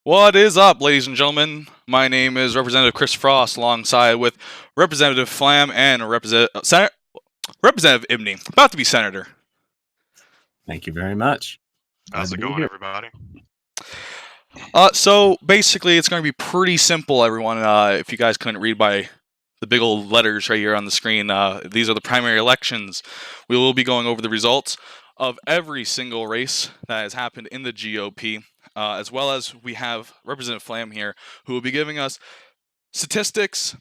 What is up, ladies and gentlemen? My name is Representative Chris Frost, alongside with Representative Flam and Representative Ibney, about to be senator. Thank you very much. How's it going, everybody? So basically, it's going to be pretty simple, everyone. If you guys couldn't read by the big old letters right here on the screen, these are the primary elections. We will be going over the results of every single race that has happened in the GOP, as well as we have Representative Flam here, who will be giving us statistics,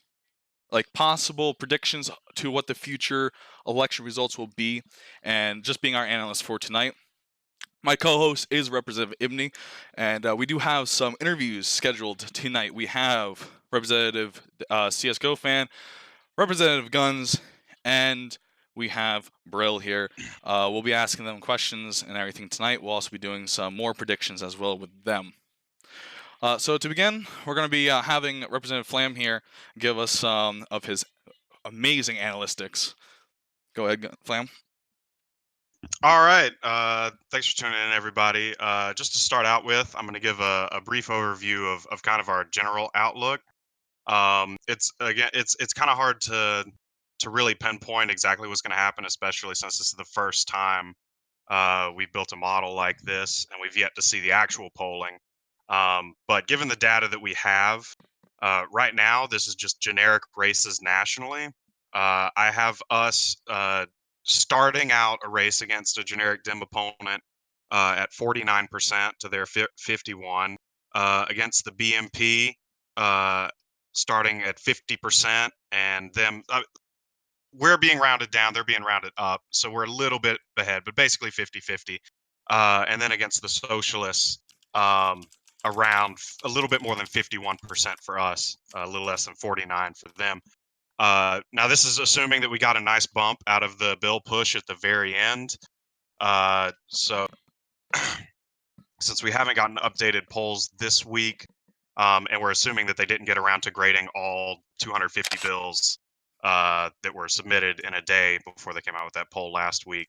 like possible predictions to what the future election results will be, and just being our analyst for tonight. My co-host is Representative Ibney, and we do have some interviews scheduled tonight. We have Representative CSGO fan, Representative Guns, and we have Brill here. We'll be asking them questions and everything tonight. We'll also be doing some more predictions as well with them. So to begin, we're going to be having Representative Flam here give us some of his amazing analytics. Go ahead, Flam. All right. Thanks for tuning in, everybody. Just to start out with, I'm going to give a brief overview of kind of our general outlook. It's kind of hard to really pinpoint exactly what's going to happen, especially since this is the first time we built a model like this, and we've yet to see the actual polling. But given the data that we have right now, this is just generic races nationally. I have us starting out a race against a generic Dem opponent at 49% to their 51, against the BMP starting at 50%, and them. We're being rounded down, they're being rounded up, so we're a little bit ahead, but basically 50-50. And then against the socialists, around a little bit more than 51% for us, a little less than 49 for them. Now this is assuming that we got a nice bump out of the bill push at the very end. So since we haven't gotten updated polls this week, and we're assuming that they didn't get around to grading all 250 bills that were submitted in a day before they came out with that poll last week.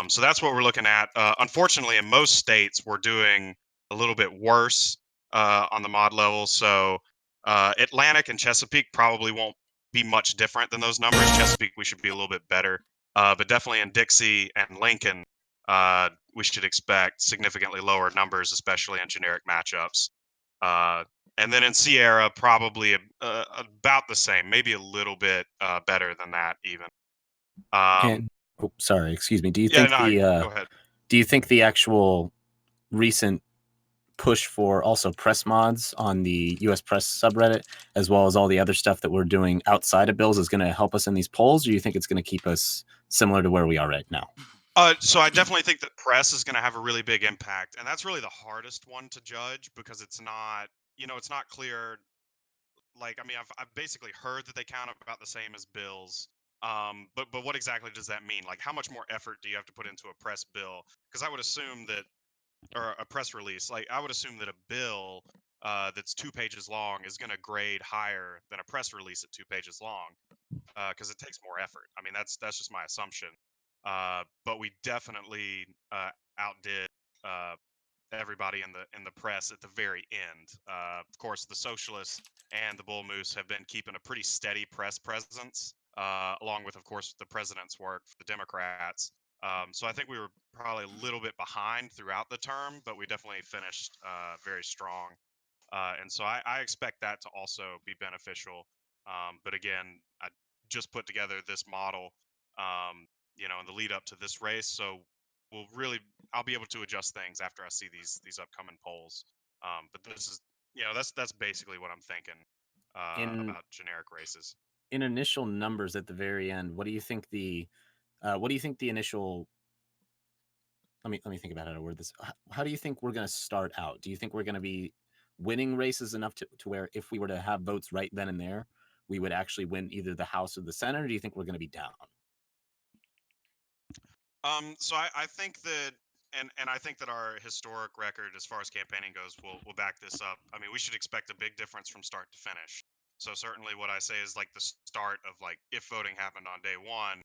So that's what we're looking at. Unfortunately, in most states, we're doing a little bit worse on the mod level. So Atlantic and Chesapeake probably won't be much different than those numbers. Chesapeake, we should be a little bit better. But definitely in Dixie and Lincoln, we should expect significantly lower numbers, especially in generic matchups. And then in Sierra, probably about the same, maybe a little bit better than that, even. Sorry, excuse me. Do you Yeah, think no, go ahead. Do you think the actual recent push for also press mods on the US Press subreddit, as well as all the other stuff that we're doing outside of bills, is going to help us in these polls, or do you think it's going to keep us similar to where we are right now? So I definitely think that press is going to have a really big impact, and that's really the hardest one to judge because it's not, it's not clear. Like, I mean, I've basically heard that they count about the same as bills. But what exactly does that mean? Like, how much more effort do you have to put into a press bill? Because I would assume that, or a press release, like I would assume that a bill that's 2 pages long is going to grade higher than a press release at 2 pages long, because it takes more effort. I mean, that's just my assumption. But we definitely outdid everybody in the press at the very end. Of course, the socialists and the Bull Moose have been keeping a pretty steady press presence, along with, of course, the president's work for the Democrats. So I think we were probably a little bit behind throughout the term, but we definitely finished very strong. And so I expect that to also be beneficial. But again, I just put together this model, in the lead up to this race. So I'll be able to adjust things after I see these upcoming polls. But this is, that's basically what I'm thinking about generic races. In initial numbers at the very end, what do you think the initial? Let me think about how to word this. How do you think we're going to start out? Do you think we're going to be winning races enough to where if we were to have votes right then and there, we would actually win either the House or the Senate? Or do you think we're going to be down? So I think that, and I think that our historic record as far as campaigning goes will back this up. I mean, we should expect a big difference from start to finish. So certainly, what I say is like the start of, like, if voting happened on day one,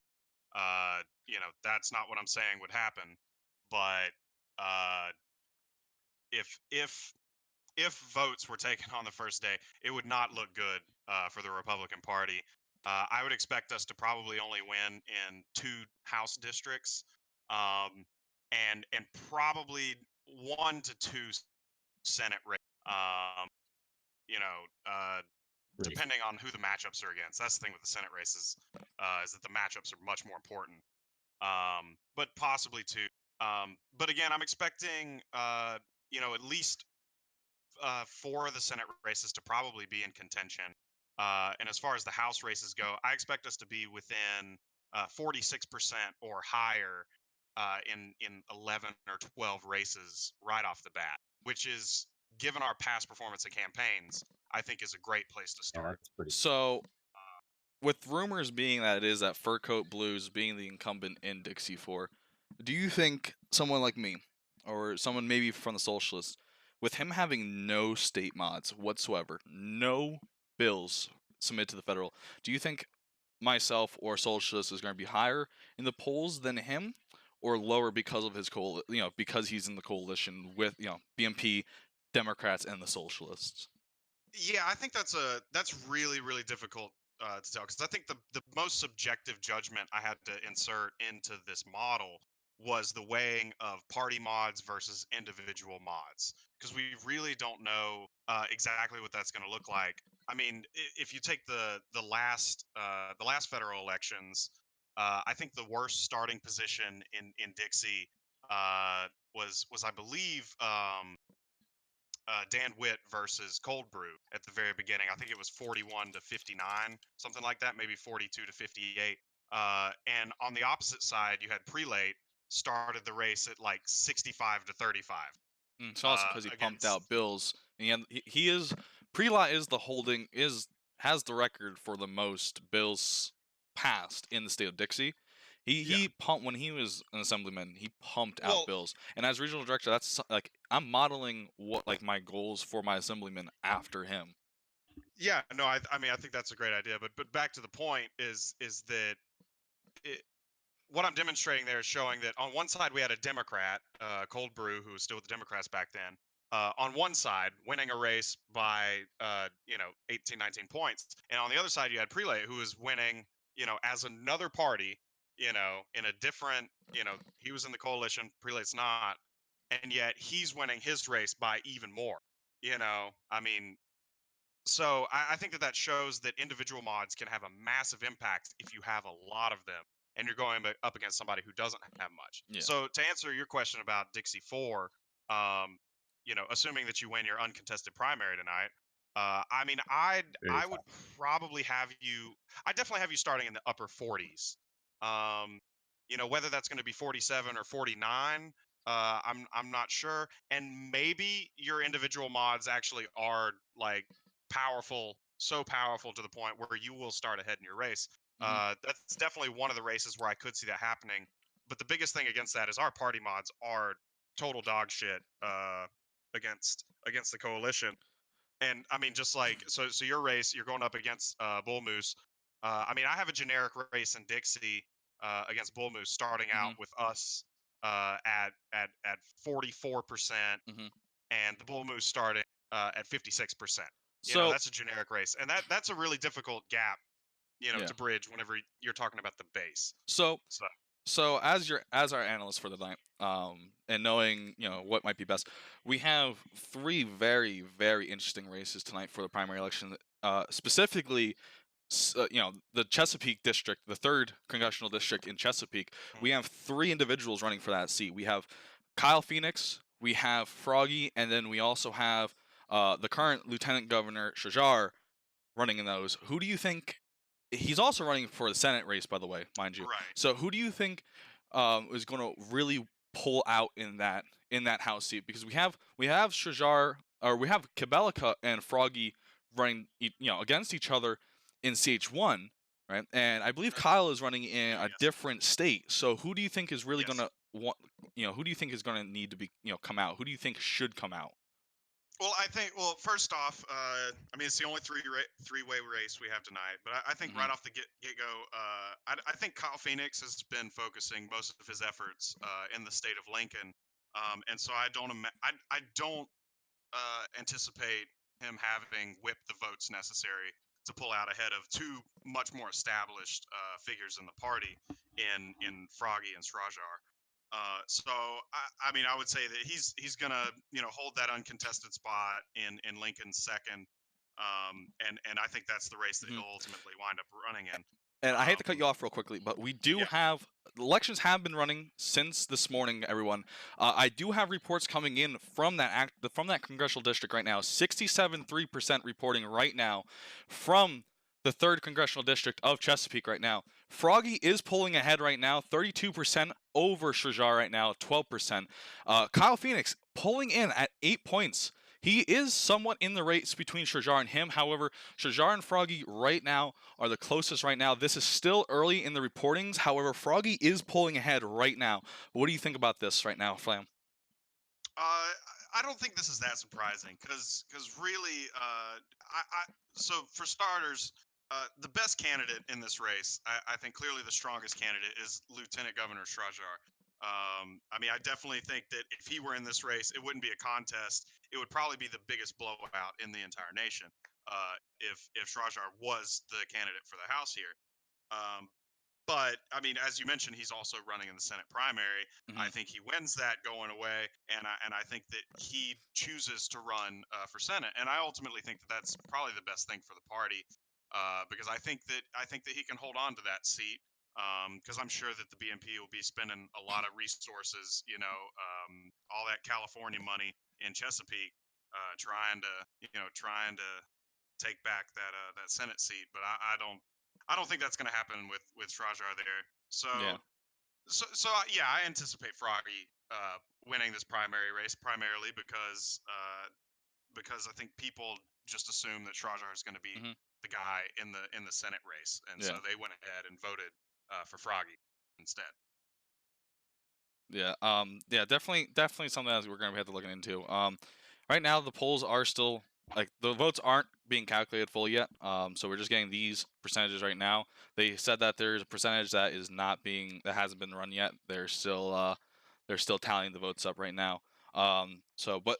that's not what I'm saying would happen. But if if votes were taken on the first day, it would not look good for the Republican Party. I would expect us to probably only win in 2 House districts, um, and probably 1 to 2 Senate races. You know, depending on who the matchups are against. That's the thing with the Senate races, is that the matchups are much more important. But possibly 2. But again, I'm expecting, at least 4 of the Senate races to probably be in contention. And as far as the House races go, I expect us to be within 46% or higher in 11 or 12 races right off the bat, which is, given our past performance in campaigns, I think is a great place to Yeah, start. that's pretty. So, with rumors being that it is that Fur Coat Blues being the incumbent in Dixie 4, do you think someone like me, or someone maybe from the Socialists, with him having no state mods whatsoever, no bills submitted to the federal, do you think myself or Socialist is going to be higher in the polls than him, or lower because of his because he's in the coalition with BMP, Democrats, and the Socialists? Yeah, I think that's really really difficult to tell, because I think the most subjective judgment I had to insert into this model was the weighing of party mods versus individual mods, because we really don't know exactly what that's going to look like. I mean, if you take the last federal elections, I think the worst starting position in Dixie was, I believe, Dan Witt versus Cold Brew at the very beginning. I think it was 41 to 59, something like that, maybe 42 to 58. And on the opposite side, you had Prelate started the race at like 65 to 35 It's also because he pumped against. out bills, and he is Prelot is the holding is has the record for the most bills passed in the state of Dixie. Yeah. He pumped when he was an assemblyman. He pumped out Well, bills, and as regional director, that's like I'm modeling what like my goals for my assemblyman after him. yeah, no, I mean, I think that's a great idea. But back to the point is that it, what I'm demonstrating there is showing that on one side we had a Democrat, Cold Brew, who was still with the Democrats back then, on one side winning a race by 18, 19 points, and on the other side you had Prelate, who was winning, as another party, in a different, he was in the coalition, Prelate's not, and yet he's winning his race by even more. I mean, so I think that shows that individual mods can have a massive impact if you have a lot of them, and you're going up against somebody who doesn't have much. Yeah. So to answer your question about Dixie 4, um, assuming that you win your uncontested primary tonight, I mean, I would probably have you. I definitely have you starting in the upper 40s. Um, whether that's going to be 47 or 49, I'm not sure. And maybe your individual mods actually are like powerful, so powerful to the point where you will start ahead in your race. Mhm. That's definitely one of the races where I could see that happening. But the biggest thing against that is our party mods are total dog shit against the coalition. And I mean, just like so your race, you're going up against Bull Moose. I mean, I have a generic race in Dixie against Bull Moose, starting out Mhm. with us at 44%, Mhm. and the Bull Moose starting at 56%. So That's a generic race, and that's a really difficult gap, yeah. to bridge whenever you're talking about the base. So So So as our analyst for the night, and knowing what might be best, we have 3 very interesting races tonight for the primary election. Specifically, the Chesapeake district, the 3rd congressional district in Chesapeake. mm, We have 3 individuals running for that seat. We have Kyle Phoenix, we have Froggy, and then we also have the current Lieutenant Governor Shajar running in those. Who do you think? He's also running for the Senate race, by the way, mind you. right. So who do you think is going to really pull out in that House seat? Because we have Shajar, or we have Kabelika and Froggy running against each other in CH1, right? And I believe Uh, Kyle is running in a yes. different state. So who do you think is really going Yes. to want? Who do you think is going to need to be come out? Who do you think should come out? Well, I think. Well, first off, I mean, it's the only three-way race we have tonight. But I think Hmm. right off the get go, I think Kyle Phoenix has been focusing most of his efforts in the state of Lincoln, and so I don't anticipate him having whipped the votes necessary to pull out ahead of two much more established figures in the party in Froggy and Srajar. So I mean, I would say that he's gonna hold that uncontested spot in Lincoln's second, and I think that's the race that he'll Mhm. ultimately wind up running in. And I hate to cut Um, you off real quickly, but we do yeah. have elections have been running since this morning. Everyone, I do have reports coming in from from that congressional district right now. 67.3% reporting right now from the third congressional district of Chesapeake right now. Froggy is pulling ahead right now, 32% over Srajar right now, 12%. Kyle Phoenix pulling in at 8 points. He is somewhat in the race between Srajar and him. However, Srajar and Froggy right now are the closest right now. This is still early in the reportings. However, Froggy is pulling ahead right now. What do you think about this right now, Flam? I don't think this is that surprising because really, so for starters, the best candidate in this race, I think clearly the strongest candidate is Lieutenant Governor Srajar. I mean, I definitely think that if he were in this race, it wouldn't be a contest. It would probably be the biggest blowout in the entire nation if Srajar was the candidate for the House here. Um, but I mean, as you mentioned, he's also running in the Senate primary. I Mm-hmm. think he wins that going away, and I think that he chooses to run for Senate. And I ultimately think that that's probably the best thing for the party because I think that he can hold on to that seat because I'm sure that the BNP will be spending a lot of resources, all that California money in Chesapeake, trying to take back that Senate seat. But I don't think that's going to happen with Srajar there. Yeah. Yeah, I anticipate Froggy winning this primary race primarily because I think people just assume that Srajar is going to be Mm-hmm. the guy in the Senate race, and so Yeah. they went ahead and voted for Froggy instead. Yeah. Yeah. Definitely something that we're gonna have to look into. Right now the polls are still like the votes aren't being calculated fully yet. So we're just getting these percentages right now. They said that there's a percentage that is not being that hasn't been run yet. They're still tallying the votes up right now. But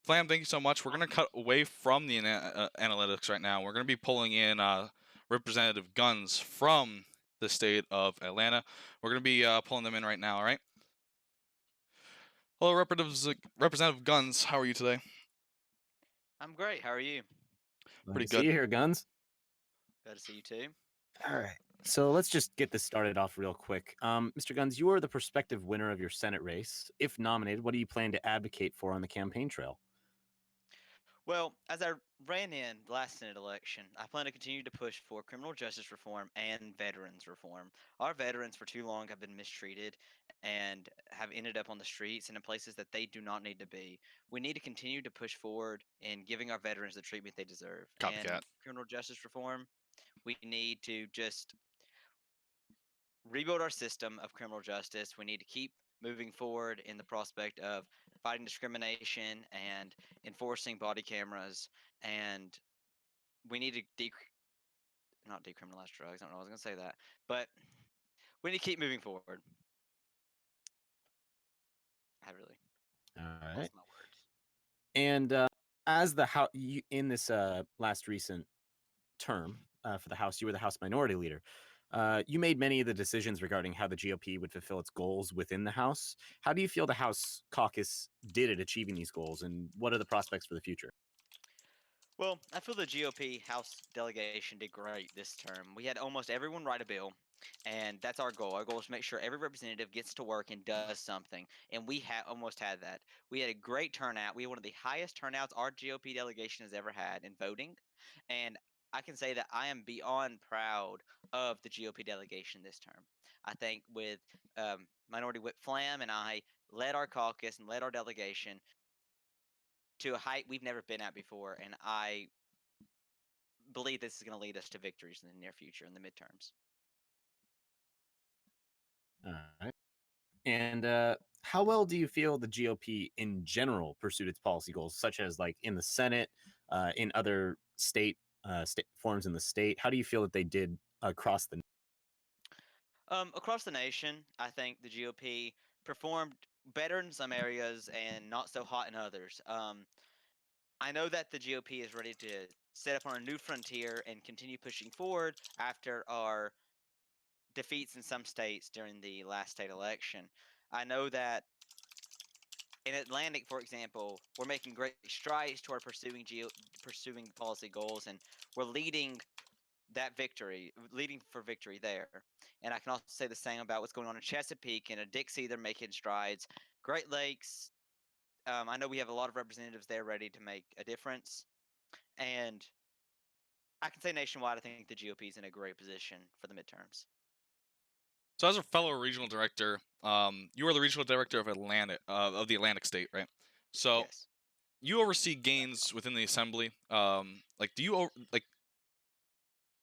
Flam, thank you so much. We're going to cut away from the analytics right now. We're going to be pulling in Representative Guns from the state of Atlanta. We're going to be pulling them in right now, all right? Hello, Representative Guns. How are you today? I'm great. How are you? Glad Pretty to see good. you here, Guns. Glad to see you too. All right. So let's just get this started off real quick. Mr. Guns, you are the prospective winner of your Senate race. If nominated, what do you plan to advocate for on the campaign trail? Well, as I ran in the last Senate election, I plan to continue to push for criminal justice reform and veterans reform. Our veterans for too long have been mistreated and have ended up on the streets and in places that they do not need to be. We need to continue to push forward in giving our veterans the treatment they deserve. And Copycat. criminal justice reform, we need to just rebuild our system of criminal justice. We need to keep moving forward in the prospect of fighting discrimination and enforcing body cameras. And we need to not decriminalize drugs. I don't know. I was going to say that, but we need to keep moving forward. I really All right. lost my words. And as the House in this last recent term for the House, you were the House Minority Leader. You made many of the decisions regarding how the GOP would fulfill its goals within the House. How do you feel the House caucus did at achieving these goals, and what are the prospects for the future? Well, I feel the GOP House delegation did great this term. We had almost everyone write a bill, and that's our goal. Our goal is to make sure every representative gets to work and does something, and we almost had that. We had a great turnout. We had one of the highest turnouts our GOP delegation has ever had in voting, and I can say that I am beyond proud of the GOP delegation this term. I think with Minority Whip Flam and I led our caucus and led our delegation to a height we've never been at before, and I believe this is going to lead us to victories in the near future in the midterms. All right. And how well do you feel the GOP in general pursued its policy goals, such as like in the Senate, in other state forms in the state? How do you feel that they did across the? Across the nation, I think the GOP performed better in some areas and not so hot in others. I know that the GOP is ready to set up on a new frontier and continue pushing forward after our defeats in some states during the last state election. I know that in Atlantic, for example, we're making great strides toward pursuing policy goals, and we're leading for victory there. And I can also say the same about what's going on in Chesapeake and Dixie. They're making strides. Great Lakes. I know we have a lot of representatives there ready to make a difference, and I can say nationwide, I think the GOP is in a great position for the midterms. So, as a fellow regional director, you are the regional director of the Atlantic State, right? So, Yes. you oversee gains within the assembly.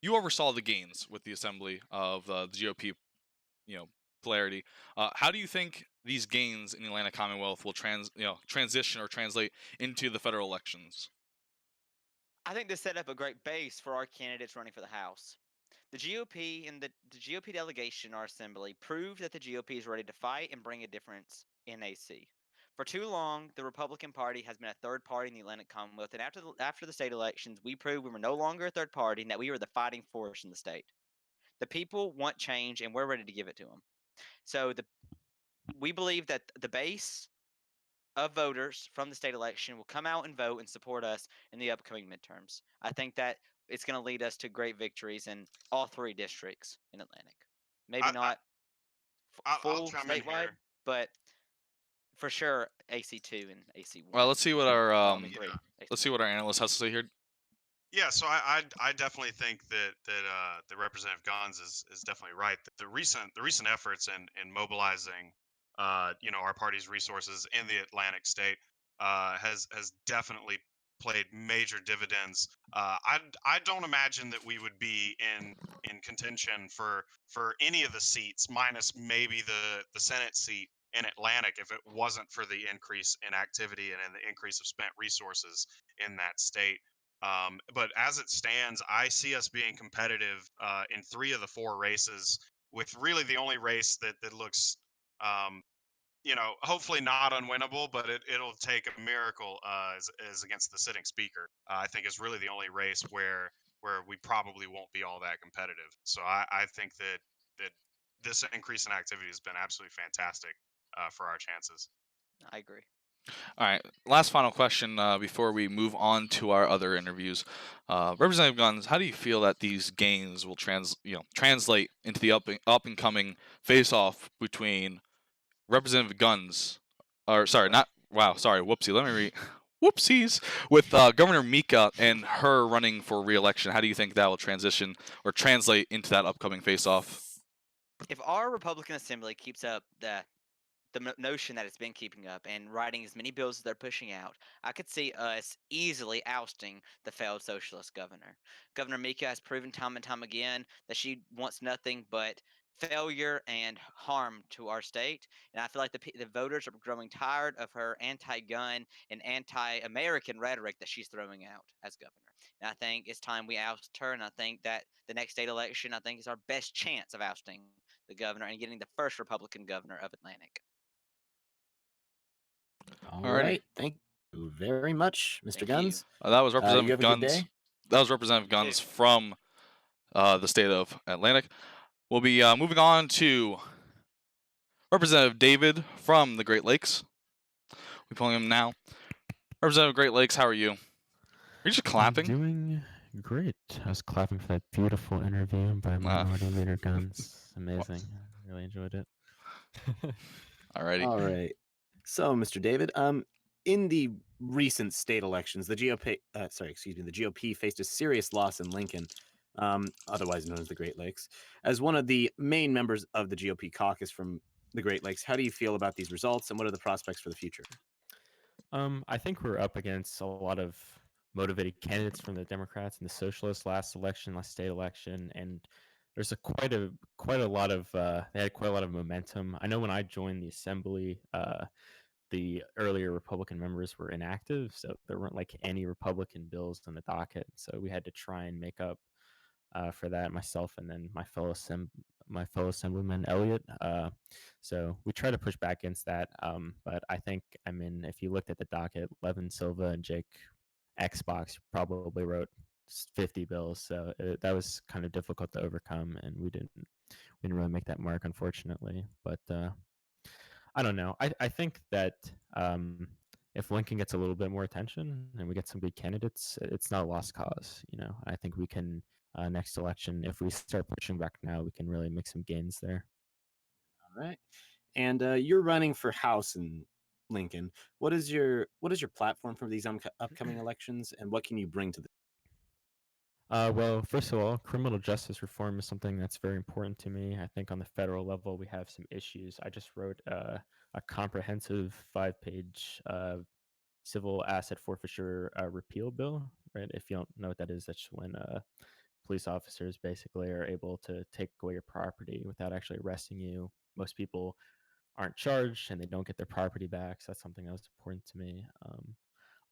You oversaw the gains with the assembly of the GOP, polarity. How do you think these gains in the Atlantic Commonwealth will transition or translate into the federal elections? I think this set up a great base for our candidates running for the House. The GOP and the GOP delegation, our assembly, proved that the GOP is ready to fight and bring a difference in AC. For too long, the Republican Party has been a third party in the Atlantic Commonwealth, and after the state elections, we proved we were no longer a third party and that we were the fighting force in the state. The people want change, and we're ready to give it to them. So we believe that the base of voters from the state election will come out and vote and support us in the upcoming midterms. I think that it's going to lead us to great victories in all three districts in Atlantic. Maybe I, I not I'll full chime in statewide, here. but for sure AC2 and AC1. Well, let's see what our Well, I mean, three. let's see what our analyst has to say here. Yeah, so I definitely think that Representative Guns is definitely right. That the recent efforts in mobilizing our party's resources in the Atlantic state has definitely played major dividends. I don't imagine that we would be in contention for any of the seats, minus maybe the Senate seat in Atlantic, if it wasn't for the increase in activity and in the increase of spent resources in that state. But as it stands, I see us being competitive in 3 of the 4 races, with really the only race that looks, um, hopefully not unwinnable, but it'll take a miracle is against the sitting speaker. I think is really the only race where we probably won't be all that competitive. So I think that this increase in activity has been absolutely fantastic for our chances. I agree. All right, last final question before we move on to our other interviews. Representative Guns, how do you feel that these gains will translate into the up and coming face off between Representative Guns, or sorry, not wow, sorry, whoopsie. Let me read. Whoopsies with Governor Mika and her running for re-election. How do you think that will transition or translate into that upcoming face-off? If our Republican Assembly keeps up the notion that it's been keeping up and writing as many bills as they're pushing out, I could see us easily ousting the failed socialist governor. Governor Mika has proven time and time again that she wants nothing but failure and harm to our state. And I feel like the voters are growing tired of her anti-gun and anti-American rhetoric that she's throwing out as governor. And I think it's time we oust her. And I think that the next state election, I think, is our best chance of ousting the governor and getting the first Republican governor of Atlantic. All Alrighty. right. Thank you very much, Mr. Thank Guns. That was You Representative have a good Guns. day. That was Representative Guns from the state of Atlantic. We'll be moving on to Representative David from the Great Lakes. We're pulling him now. Representative Great Lakes, how are you? Are you just clapping? I'm doing great. I was clapping for that beautiful interview by Minority Leader Guns. Amazing. I really enjoyed it. Alrighty. All right. So, Mr. David, in the recent state elections, the GOP faced a serious loss in Lincoln, otherwise known as the Great Lakes. As one of the main members of the GOP caucus from the Great Lakes, how do you feel about these results, and what are the prospects for the future? I think we're up against a lot of motivated candidates from the Democrats and the Socialists last state election, and there's quite a lot of they had quite a lot of momentum. I know when I joined the assembly, the earlier Republican members were inactive, so there weren't like any Republican bills on the docket. So we had to try and make up for that, myself and then my fellow assemblyman Elliot. So we try to push back against that. But I think, if you looked at the docket, Levin Silva and Jake Xbox probably wrote 50 bills, so that was kind of difficult to overcome, and we didn't really make that mark, unfortunately. But I don't know. I think that if Lincoln gets a little bit more attention and we get some good candidates, it's not a lost cause. I think we can next election, if we start pushing back now, we can really make some gains there. All right. And you're running for House in Lincoln. What is your platform for these upcoming elections, and what can you bring to the? Well, first of all, criminal justice reform is something that's very important to me. I think on the federal level, we have some issues. I just wrote a comprehensive 5-page civil asset forfeiture repeal bill. Right? If you don't know what that is, that's when police officers basically are able to take away your property without actually arresting you. Most people aren't charged and they don't get their property back. So that's something that was important to me.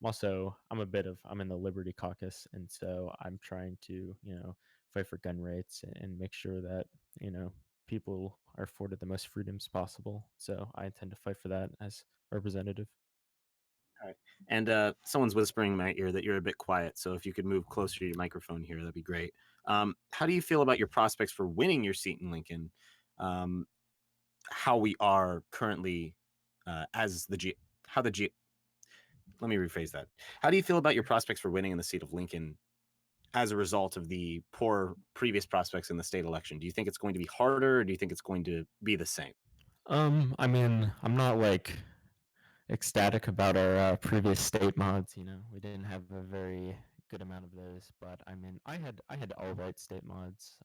I'm in the Liberty Caucus, and so I'm trying to, fight for gun rights and make sure that, people are afforded the most freedoms possible. So I intend to fight for that as representative. All right. And someone's whispering in my ear that you're a bit quiet. So if you could move closer to your microphone here, that'd be great. How do you feel about your prospects for winning your seat in Lincoln? Um, how we are currently as the G, how the G. Let me rephrase that. How do you feel about your prospects for winning in the seat of Lincoln as a result of the poor previous prospects in the state election? Do you think it's going to be harder, or do you think it's going to be the same? I mean, I'm not like ecstatic about our previous state mods. We didn't have a very good amount of those, but I mean, I had all right state mods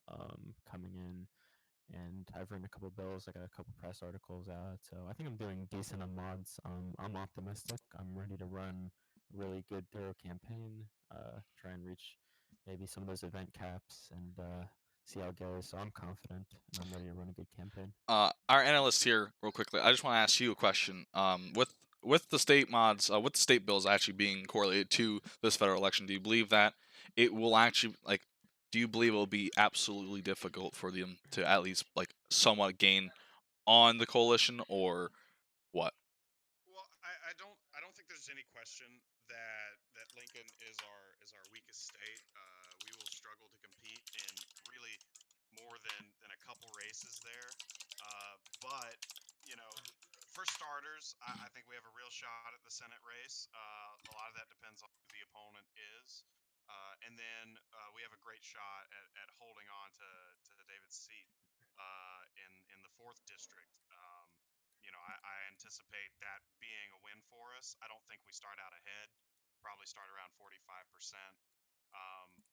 coming in, and I've written a couple bills. I got a couple press articles out, so I think I'm doing decent on mods. I'm optimistic. I'm ready to run a really good, thorough campaign. Try and reach maybe some of those event caps and see how it goes. So I'm confident and I'm ready to run a good campaign. Our analyst here, real quickly, I just want to ask you a question. With the state mods, with the state bills actually being correlated to this federal election, do you believe that it will actually like? Do you believe it will be absolutely difficult for them to at least like somewhat gain on the coalition, or what? Well, I don't think there's any question that Lincoln is our weakest state. We will struggle to compete in really more than a couple races there. But you know, for starters, I think we have a real shot at the Senate race. A lot of that depends on who the opponent is. And then we have a great shot at holding on to David's seat in the fourth district. I anticipate that being a win for us. I don't think we start out ahead. Probably start around 45%.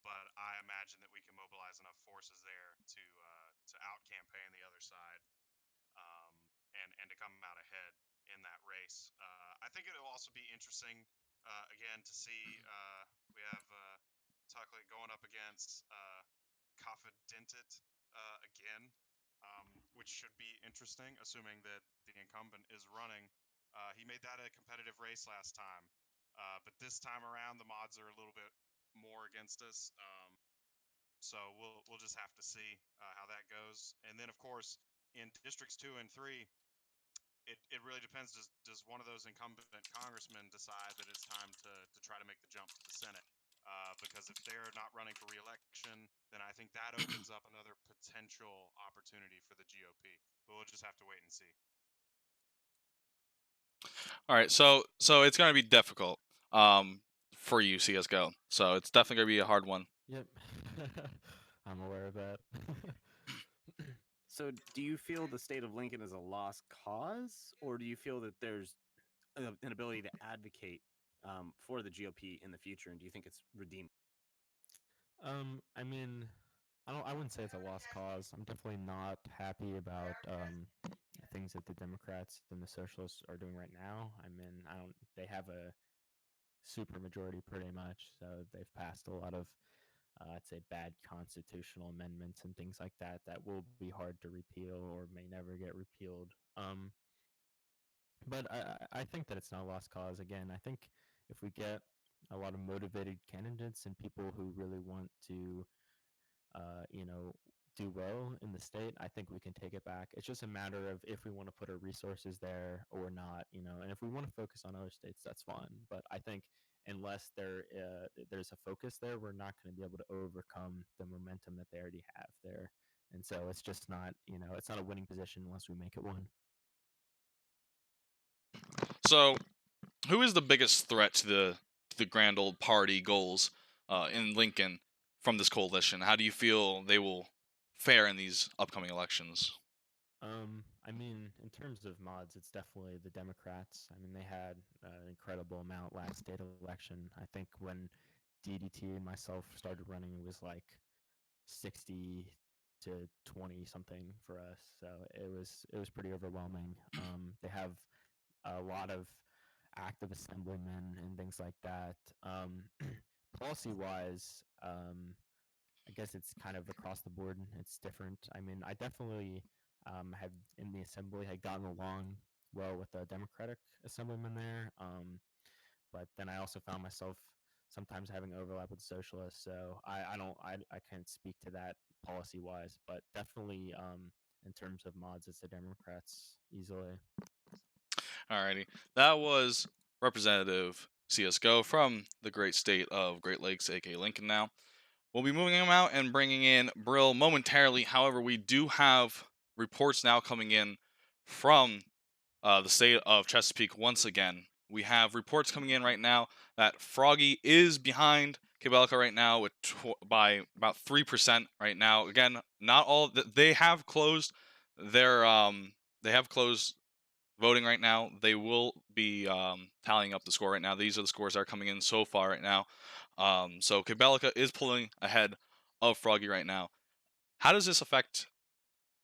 But I imagine that we can mobilize enough forces there to out campaign the other side, um, and to come out ahead in that race. I think it'll also be interesting again to see we have Tucklet going up against Dentit again, which should be interesting, assuming that the incumbent is running. He made that a competitive race last time, but this time around the mods are a little bit more against us. So we'll just have to see how that goes. And then of course in districts 2 and 3, it really depends. Does one of those incumbent congressmen decide that it's time to try to make the jump to the Senate? Because if they're not running for reelection, then I think that opens up another potential opportunity for the GOP. But we'll just have to wait and see. All right, so it's gonna be difficult for you CS:GO. So it's definitely gonna be a hard one. Yep. I'm aware of that. So, do you feel the state of Lincoln is a lost cause, or do you feel that there's an ability to advocate for the GOP in the future, and do you think it's redeemable? I mean, I wouldn't say it's a lost cause. I'm definitely not happy about things that the Democrats and the socialists are doing right now. I mean, I don't. They have a super majority pretty much, so they've passed a lot of, I'd say, bad constitutional amendments and things like that that will be hard to repeal or may never get repealed. But I think that it's not a lost cause. Again, I think if we get a lot of motivated candidates and people who really want to you know, do well in the state, I think we can take it back. It's just a matter of if we want to put our resources there or not, and if we want to focus on other states, that's fine. But I think in unless there's a focus there, we're not going to be able to overcome the momentum that they already have there. And so it's just not, it's not a winning position unless we make it one. So, who is the biggest threat to the grand old party goals in Lincoln from this coalition? How do you feel they will fare in these upcoming elections? I mean, in terms of mods, it's definitely the Democrats. I mean, they had an incredible amount last state election. I think when DDT and myself started running, it was like 60 to 20 something for us. So it was pretty overwhelming. They have a lot of active assemblymen and things like that. Policy wise, I guess it's kind of across the board. It's different. I mean, I definitely had in the assembly had gotten along well with the Democratic assemblyman there, but then I also found myself sometimes having overlap with the socialists. So I can't speak to that policy wise, but definitely in terms of mods, it's the Democrats easily. Alrighty, that was Representative CSGO from the great state of Great Lakes, aka Lincoln. Now we'll be moving him out and bringing in Brill momentarily. However, we do have reports now coming in from the state of Chesapeake once again. We have reports coming in right now that Froggy is behind Cabelica right now by about 3% right now. Again, not all they have closed their they have closed voting right now. They will be tallying up the score right now. These are the scores that are coming in so far right now. So Cabelica is pulling ahead of Froggy right now. How does this affect?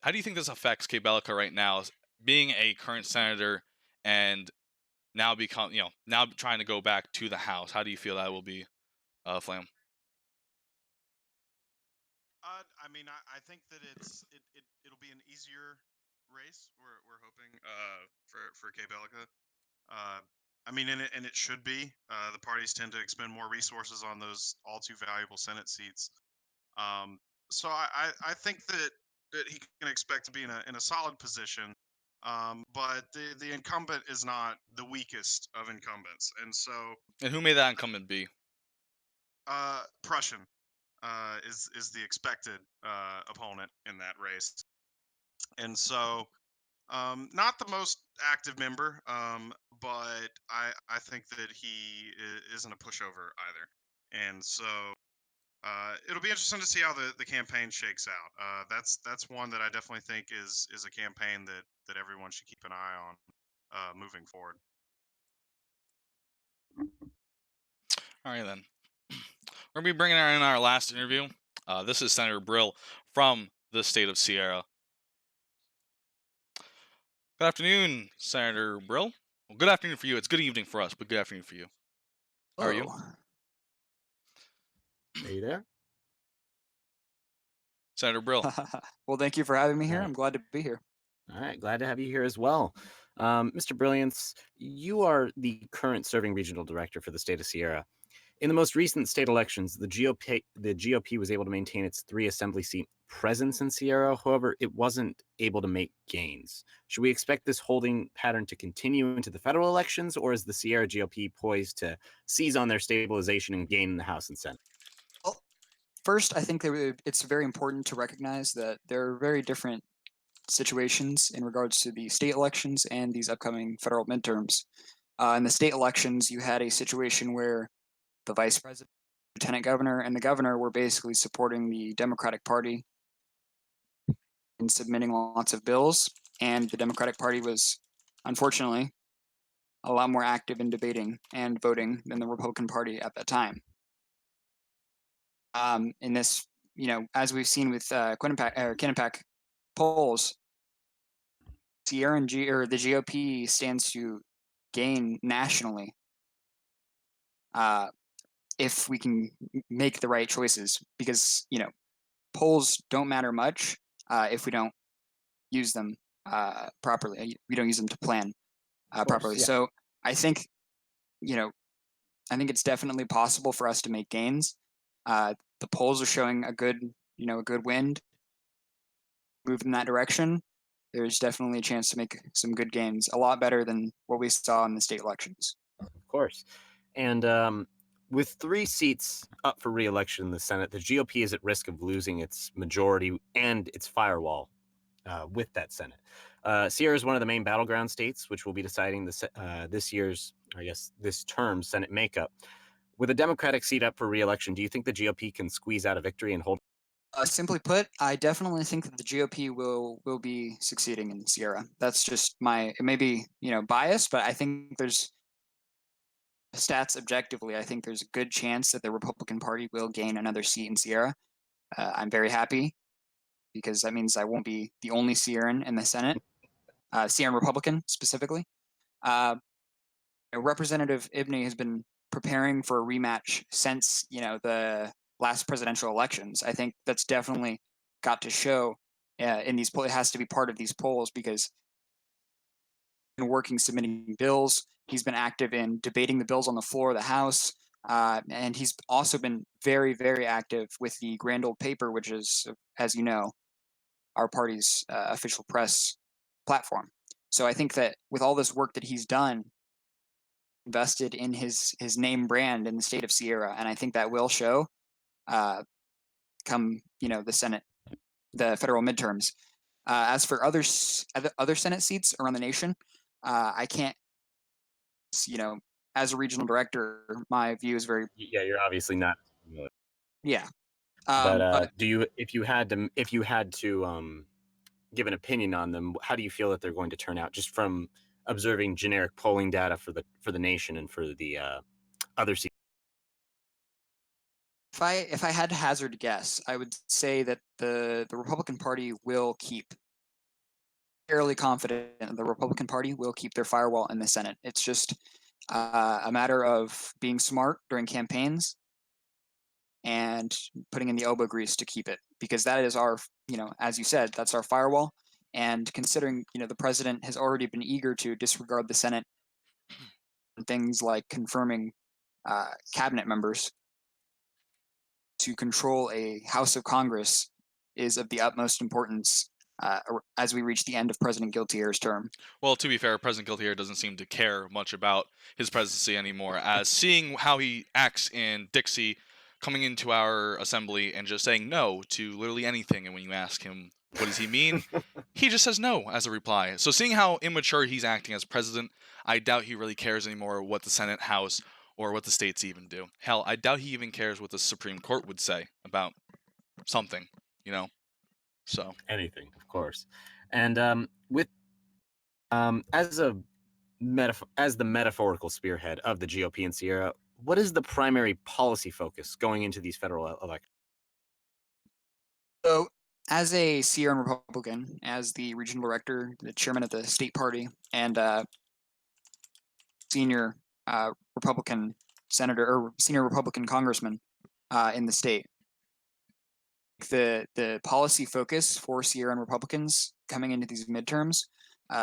How do you think this affects Cabelica right now, being a current senator and now now trying to go back to the House? How do you feel that will be, Flam? I mean, I think that it'll be an easier race. We're hoping for Cabelica. I mean, and it should be. The parties tend to expend more resources on those all too valuable Senate seats. Um, so I think that he can expect to be in a solid position. But the incumbent is not the weakest of incumbents, and so And who may that incumbent be? Prussian is the expected opponent in that race, and so not the most active member, but I think that he isn't a pushover either, and so it'll be interesting to see how the campaign shakes out. That's one that I definitely think is a campaign that everyone should keep an eye on moving forward. All right then. We're gonna be bringing in our last interview. This is Senator Brill from the state of Sierra. Good afternoon, Senator Brill. Well, good afternoon for you. It's good evening for us, but good afternoon for you. How are you? Are you there? Senator Brill. Well, thank you for having me here. Right. I'm glad to be here. All right, glad to have you here as well. Mr. Brilliance, you are the current serving regional director for the state of Sierra. In the most recent state elections, the GOP was able to maintain its 3 assembly seat presence in Sierra. However, it wasn't able to make gains. Should we expect this holding pattern to continue into the federal elections, or is the Sierra GOP poised to seize on their stabilization and gain in the House and Senate? Well, first, I think that it's very important to recognize that there are very different situations in regards to the state elections and these upcoming federal midterms. In the state elections, you had a situation where the vice president, lieutenant governor, and the governor were basically supporting the Democratic Party in submitting lots of bills, and the Democratic Party was, unfortunately, a lot more active in debating and voting than the Republican Party at that time. In this, as we've seen with Quinnipiac polls, Sierra and the GOP stands to gain nationally if we can make the right choices, because polls don't matter much if we don't use them properly. We don't use them to plan properly. Yeah. So I think it's definitely possible for us to make gains. The polls are showing a good wind, move in that direction. There's definitely a chance to make some good gains, a lot better than what we saw in the state elections. Of course. And With 3 seats up for re-election in the Senate, the GOP is at risk of losing its majority and its firewall with that Senate. Sierra is one of the main battleground states, which will be deciding this term's Senate makeup. With a Democratic seat up for re-election, do you think the GOP can squeeze out a victory and hold? Simply put, I definitely think that the GOP will be succeeding in Sierra. That's just it may be biased, but I think there's stats objectively. I think there's a good chance that the Republican Party will gain another seat in Sierra. I'm very happy because that means I won't be the only Sierran in the Senate, Sierran Republican specifically. Representative Ibney has been preparing for a rematch since the last presidential elections. I think that's definitely got to show in these polls. It has to be part of these polls because he's been working submitting bills. He's been active in debating the bills on the floor of the House. And he's also been very, very active with the Grand Old Paper, which is, as you know, our party's official press platform. So I think that with all this work that he's done, invested in his name brand in the state of Sierra, and I think that will show come the Senate, the federal midterms. As for other Senate seats around the nation, I can't. As a regional director, my view is very Yeah, you're obviously not. yeah. But do you, if you had to give an opinion on them, how do you feel that they're going to turn out? Just from observing generic polling data for the nation and for the other seats. If I had to hazard a guess, I would say that the Republican Party will keep. Fairly confident the Republican Party will keep their firewall in the Senate. It's just a matter of being smart during campaigns and putting in the elbow grease to keep it, because that is our, as you said, that's our firewall. And considering, the president has already been eager to disregard the Senate, things like confirming cabinet members, to control a House of Congress is of the utmost importance as we reach the end of President Guiltier's term. Well, to be fair, President Guiltier doesn't seem to care much about his presidency anymore, as seeing how he acts in Dixie, coming into our assembly and just saying no to literally anything, and when you ask him what does he mean, he just says no as a reply. So seeing how immature he's acting as president, I doubt he really cares anymore what the Senate, House, or what the states even do. Hell, I doubt he even cares what the Supreme Court would say about something, So Anything, of course. And with as the metaphorical spearhead of the GOP in Sierra, what is the primary policy focus going into these federal elections? So, as a Sierran Republican, as the regional director, the chairman of the state party, and senior Republican senator or senior Republican congressman in the state, the policy focus for Sierran Republicans coming into these midterms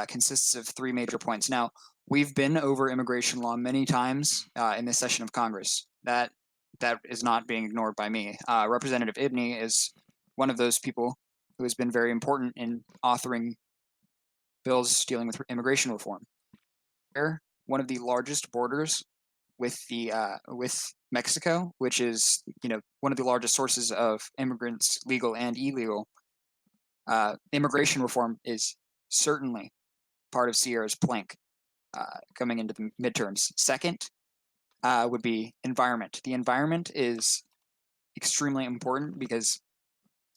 consists of 3 major points. Now, we've been over immigration law many times in this session of Congress. That is not being ignored by me. Representative Ibney is one of those people who has been very important in authoring bills dealing with immigration reform. They're one of the largest borders with Mexico, which is one of the largest sources of immigrants, legal and illegal. Immigration reform is certainly part of Sierra's plank coming into the midterms. Second would be environment. The environment is extremely important because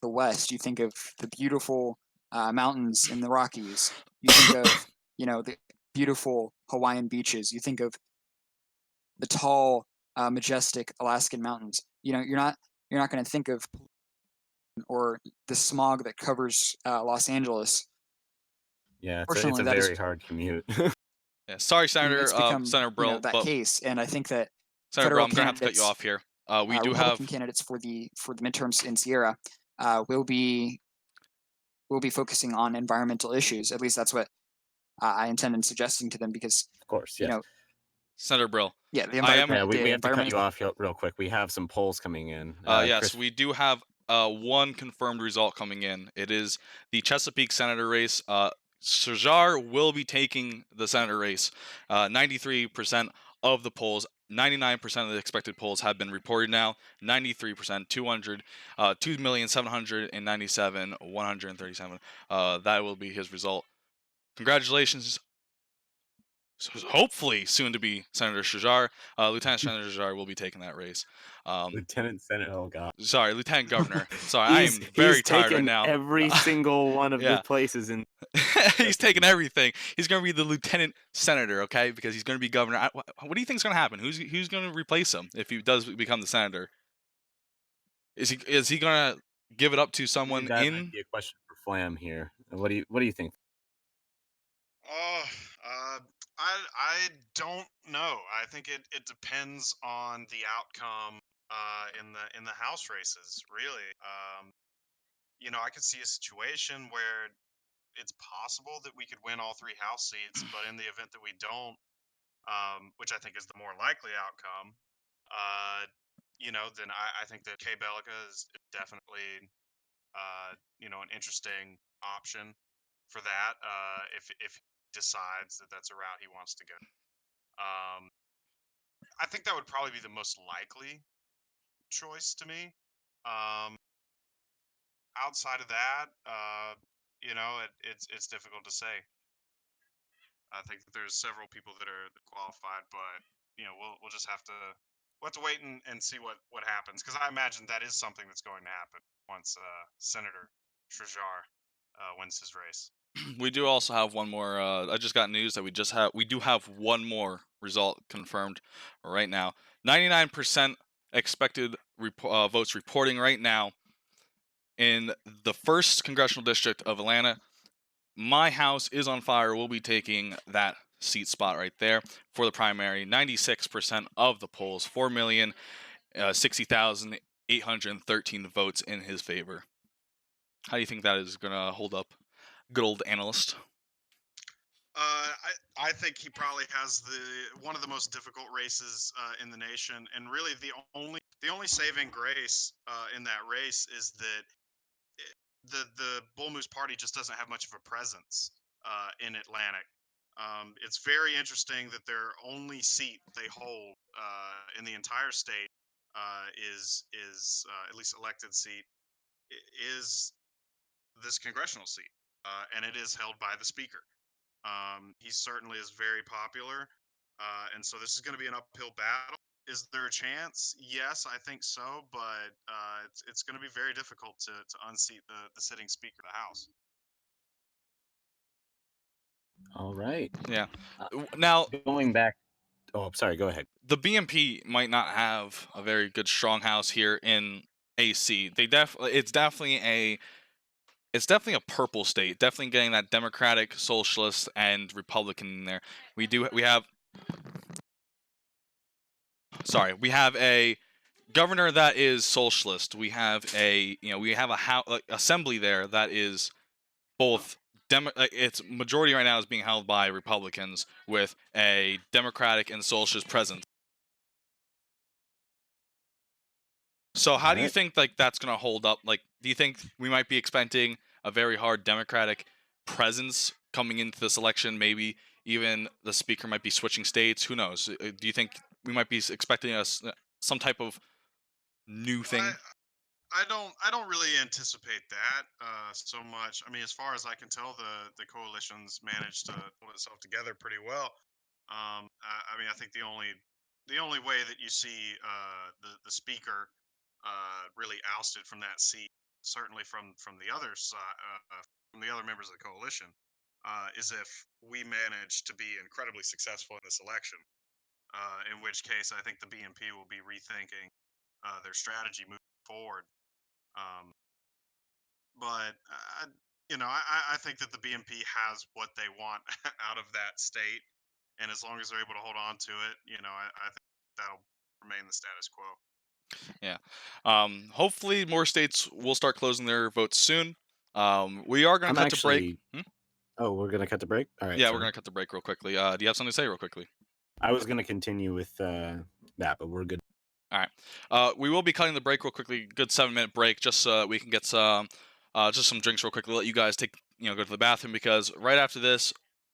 the West, you think of the beautiful mountains in the Rockies. You think of the beautiful Hawaiian beaches. You think of the tall, majestic Alaskan mountains. You're not going to think of or the smog that covers Los Angeles. Yeah, it's a very hard commute. Yeah, sorry, Senator It's become Senator Brill, that but case, and I think that Senator Brill, federal I'm gonna have to cut you candidates, off here. We do Republican have candidates for the midterms in Sierra will be focusing on environmental issues. At least that's what I intend in suggesting to them, because Of course, yes. Senator Brill. Yeah, the I am. environment. Yeah, we have to cut environment. you off real quick. We have some polls coming in. Yes, Chris, we do have one confirmed result coming in. It is the Chesapeake Senator race. Sajar will be taking the Senator race. 93% of the polls 99% of the expected polls have been reported now. 93%, 2,797,137. That will be his result. Congratulations. Hopefully, soon to be Senator Shajar. Lieutenant Senator Shajar will be taking that race. Lieutenant Senator. Oh God. Sorry, Lieutenant Governor. Sorry, I am very he's tired right taken now. every single one of Yeah. the places in. He's taking everything. He's going to be the lieutenant senator, okay? Because he's going to be governor. What do you think is going to happen? Who's going to replace him if he does become the senator? Is he going to give it up to someone that in? might be a question for Flam here. What do you think? Oh, I don't know. I think it depends on the outcome in the House races. Really, I could see a situation where it's possible that we could win all 3 House seats, but in the event that we don't, which I think is the more likely outcome, then I think that Kay Bellica is definitely, an interesting option for that. If he decides that that's a route he wants to go. I think that would probably be the most likely choice to me. Um, Outside of that, it's difficult to say. I think that there's several people that are qualified, but we'll just have to wait and see what happens, because I imagine that is something that's going to happen once Senator Shajar wins his race. We do also have one more. I just got news that we do have one more result confirmed right now. 99% expected votes reporting right now in the 1st congressional district of Atlanta. My house is on fire. We'll be taking that seat spot right there for the primary. 96% of the polls, 4,060,813 votes in his favor. How do you think that is going to hold up? Good old analyst. I think he probably has one of the most difficult races in the nation, and really the only saving grace in that race is that the Bull Moose Party just doesn't have much of a presence in Atlantic. It's very interesting that their only seat they hold in the entire state is at least elected seat is this congressional seat, and it is held by the speaker. He certainly is very popular, and so this is going to be an uphill battle. Is there a chance? Yes, I think so, but it's going to be very difficult to unseat the sitting Speaker of the House. All right. Yeah. Now, going back. Oh, sorry. Go ahead. the BMP might not have a very good strong house here in AC. It's definitely a purple state. Definitely getting that Democratic, Socialist, and Republican in there. We have a governor that is socialist. We have a assembly there that is both its majority right now is being held by Republicans with a Democratic and Socialist presence. So how do you think that's going to hold up? Do you think we might be expecting a very hard Democratic presence coming into this election? Maybe even the speaker might be switching states. Who knows? Do you think we might be expecting some type of new thing? I don't really anticipate that so much. I mean, as far as I can tell, the coalition's managed to pull itself together pretty well. I mean, I think the only way that you see the speaker really ousted from that seat, certainly from the other side, from the other members of the coalition, is if we manage to be incredibly successful in this election. In which case, I think the BNP will be rethinking their strategy moving forward. But I think that the BNP has what they want out of that state, and as long as they're able to hold on to it, I think that'll remain the status quo. Yeah. Hopefully, more states will start closing their votes soon. We are going to cut to break. Oh, we're going to cut the break? All right. Yeah, we're going to cut the break real quickly. Do you have something to say real quickly? I was going to continue with that, but we're good. All right. We will be cutting the break real quickly. Good 7-minute break, just so we can get some drinks real quickly. Let you guys go to the bathroom, because right after this,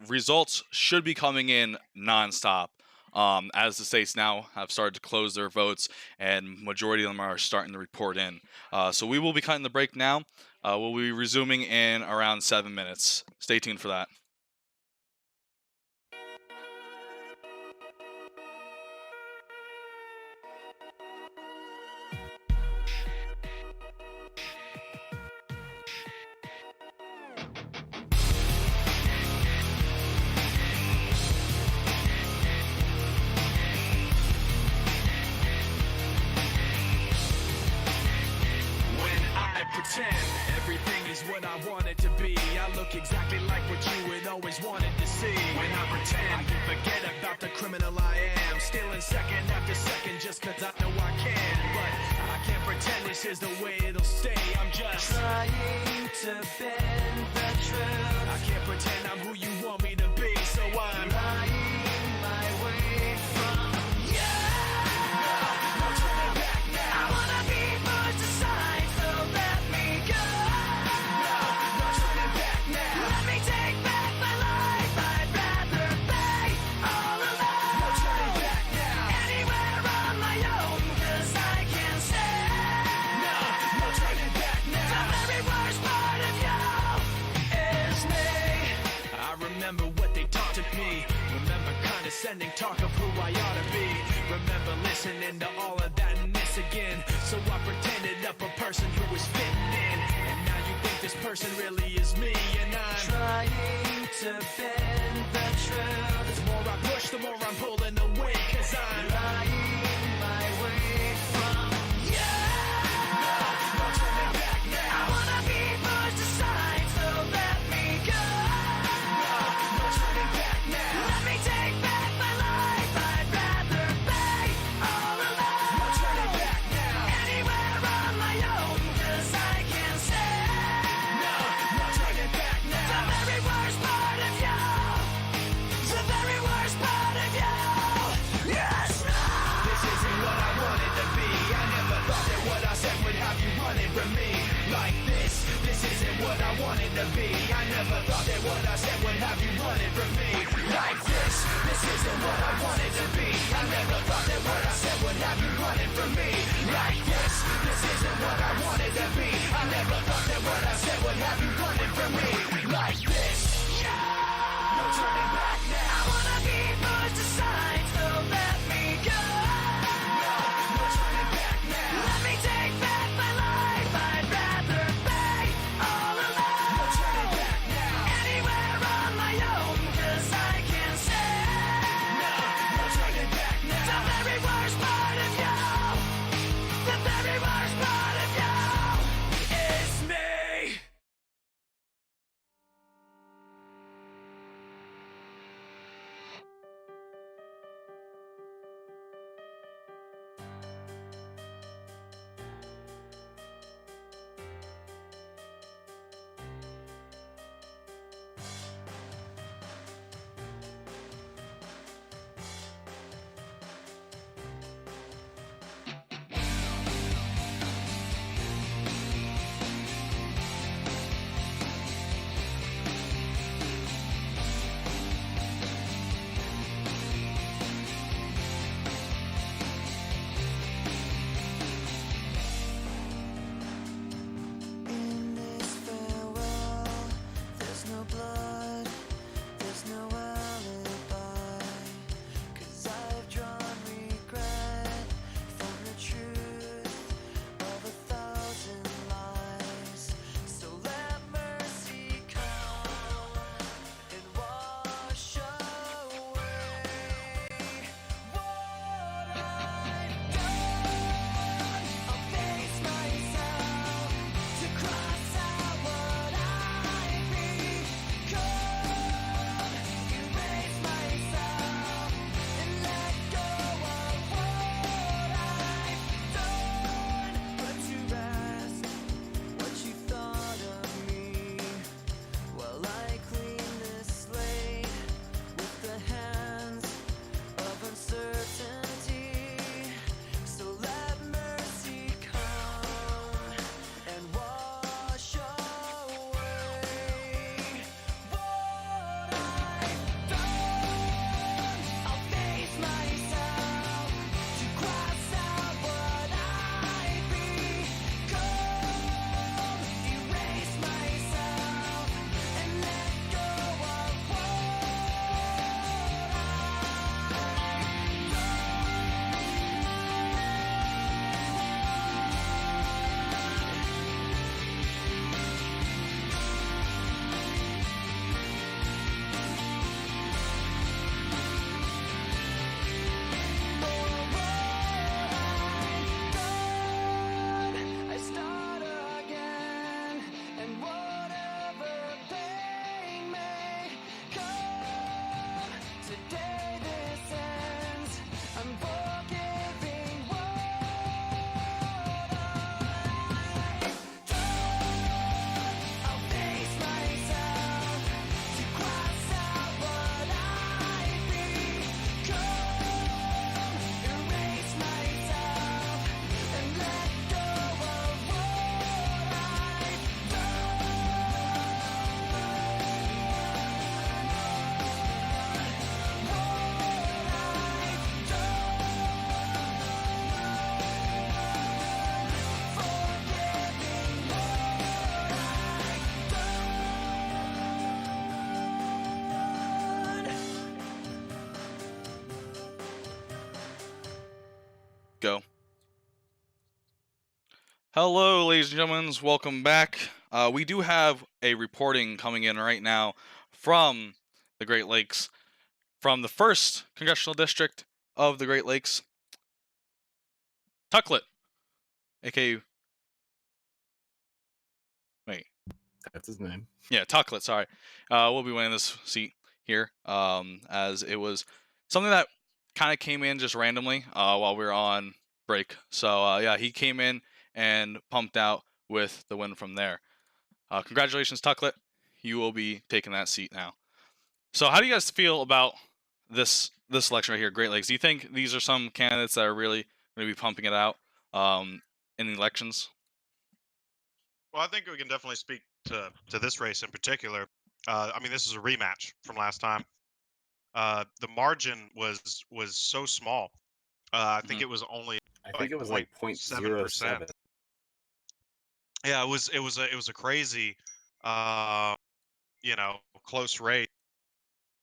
results should be coming in nonstop. as the states now have started to close their votes, and majority of them are starting to report in. So we will be cutting the break now. We'll be resuming in around 7 minutes. Stay tuned for that. Pretend everything is what I want it to be. I look exactly like what you had always wanted to see. When I pretend, I can forget about the criminal I am. Stealing second after second just cause I know I can. But I can't pretend this is the way it'll stay. I'm just trying to bend the truth. I can't pretend I'm who you want me to be. So I'm lying my way from you. No turning back now. I wanna be put aside, so let me go. No turning back now. Let me take back my life. I'd rather be all alone. No turning back now. Anywhere on my own, cause I can stay. No turning back now. The very worst part of you is me. I remember what they taught to me. Remember condescending talk of who I ought to be. Remember listening to all of that and this again. So I pretended up a person who was fitting in. And now you think this person really is me. And I'm trying to bend the truth. The more I push, the more I'm pulling away. Cause I'm lying my way from you. No turning back now. I wanna be pushed aside, so let me go. No turning back now. Let me take back my life. I'd rather be all alone. No turning back now. Anywhere on my own, cause I can stay. No turning back now. The very worst part of you. The very worst part of you. Yes, no. This isn't what I wanted to be. I never thought that what I said would have you running from me like this. This isn't what I wanted to be. I never thought that what I said would have you running from me like this. This isn't what I wanted to be. I never thought that what I said would have you running from me like this. This isn't what I wanted to be. I never thought that what I said would have you running from me like this. No turning back now. I wanna be pushed aside, so let me go. No turning back now. Let me take back my life. I'd rather be all alone. No turning back now. Anywhere on my own, cause I can stay. No turning back now. The very worst part of you. Hello, ladies and gentlemen. Welcome back. We do have a reporting coming in right now from the Great Lakes, from the 1st Congressional District of the Great Lakes. Tucklet, aka... Wait. That's his name. Yeah, Tucklet, sorry. We'll be winning this seat here, as it was something that kind of came in just randomly while we were on break. So, yeah, he came in and pumped out with the win from there. Congratulations, Tucklet. You will be taking that seat now. So, how do you guys feel about this election right here, Great Lakes? Do you think these are some candidates that are really going to be pumping it out in the elections? Well, I think we can definitely speak to this race in particular. I mean, this is a rematch from last time. The margin was so small. I think Mhm. it was only I think it was like 0.07. Yeah, it was a crazy, uh, close race,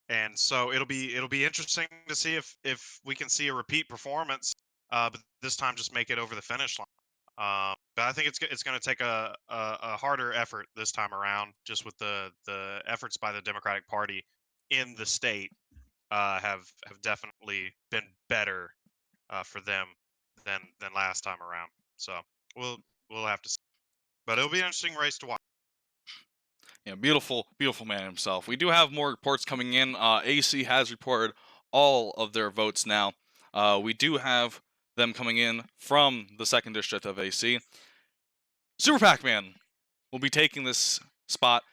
and so it'll be interesting to see if we can see a repeat performance, but this time just make it over the finish line. But I think it's going to take a harder effort this time around, just with the efforts by the Democratic Party in the state have definitely been better for them than last time around. So we'll have to see. But it'll be an interesting race to watch. Yeah, beautiful man himself. We do have more reports coming in. AC has reported all of their votes now. We do have them coming in from the 2nd District of AC. Super Pac-Man will be taking this spot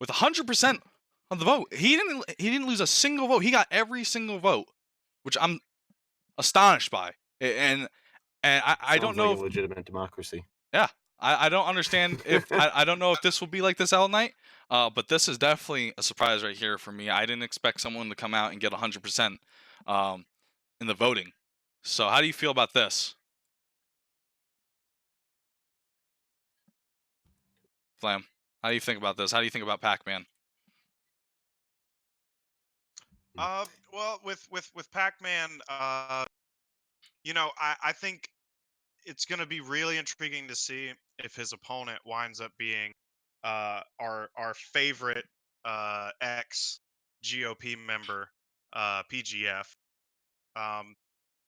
with 100% of the vote. He didn't lose a single vote. He got every single vote, which I'm astonished by. And I don't Sounds know like if, a legitimate democracy. yeah, I don't understand if I don't know if this will be like this all night. But this is definitely a surprise right here for me. I didn't expect someone to come out and get 100% in the voting. So how do you feel about this, Flam? How do you think about this? How do you think about Pac-Man? Well, with Pac-Man, I think it's going to be really intriguing to see if his opponent winds up being our favorite ex GOP member, PGF,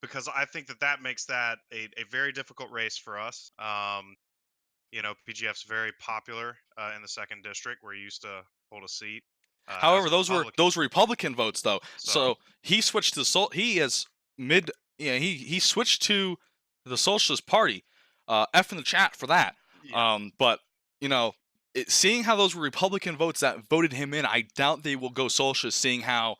because I think that makes that a very difficult race for us. PGF's very popular in the 2nd district where he used to hold a seat as However, a those were Republican votes though. So So he switched to he is mid. Yeah, he switched to the Socialist Party. F in the chat for that. yeah. But seeing how those were Republican votes that voted him in, I doubt they will go socialist. Seeing how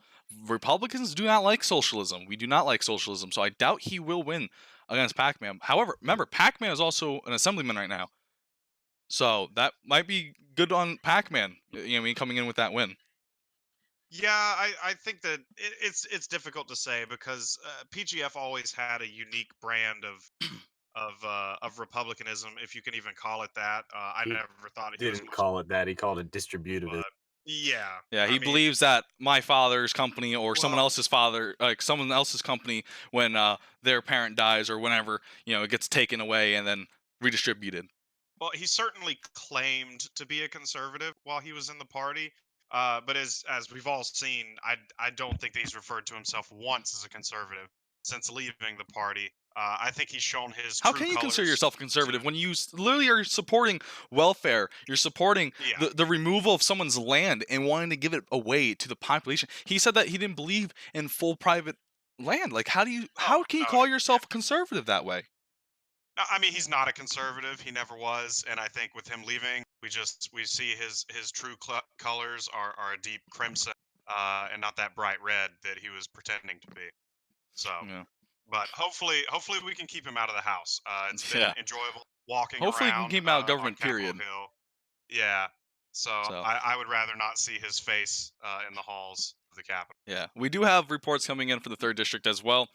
Republicans do not like socialism, we do not like socialism, so I doubt he will win against Pac-Man. However, remember Pac-Man is also an assemblyman right now, so that might be good on Pac-Man. Coming in with that win. Yeah, I think that it's difficult to say because PGF always had a unique brand of republicanism, if you can even call it that. I He never thought he was Didn't much, call it that. He called it distributive. but yeah, Yeah, I he mean, believes that my father's company or someone well, else's father, like someone else's company, when their parent dies or whenever, it gets taken away and then redistributed. well, he certainly claimed to be a conservative while he was in the party. But as we've all seen, I don't think that he's referred to himself once as a conservative since leaving the party. I think he's shown his How true can you consider colors yourself to, conservative when you literally are supporting welfare? You're supporting yeah. the removal of someone's land and wanting to give it away to the population. He said that he didn't believe in full private land. Like, how Oh can you no, call yourself conservative that way? I mean, he's not a conservative. He never was, and I think with him leaving, we see his true colors are a deep crimson, and not that bright red that he was pretending to be. So, Yeah. but hopefully we can keep him out of the house. It's been Yeah. enjoyable walking Hopefully, you can around keep him out of on government. Capitol Period. Hill. Yeah. So So. I would rather not see his face in the halls of the Capitol. Yeah, we do have reports coming in for the 3rd district as well.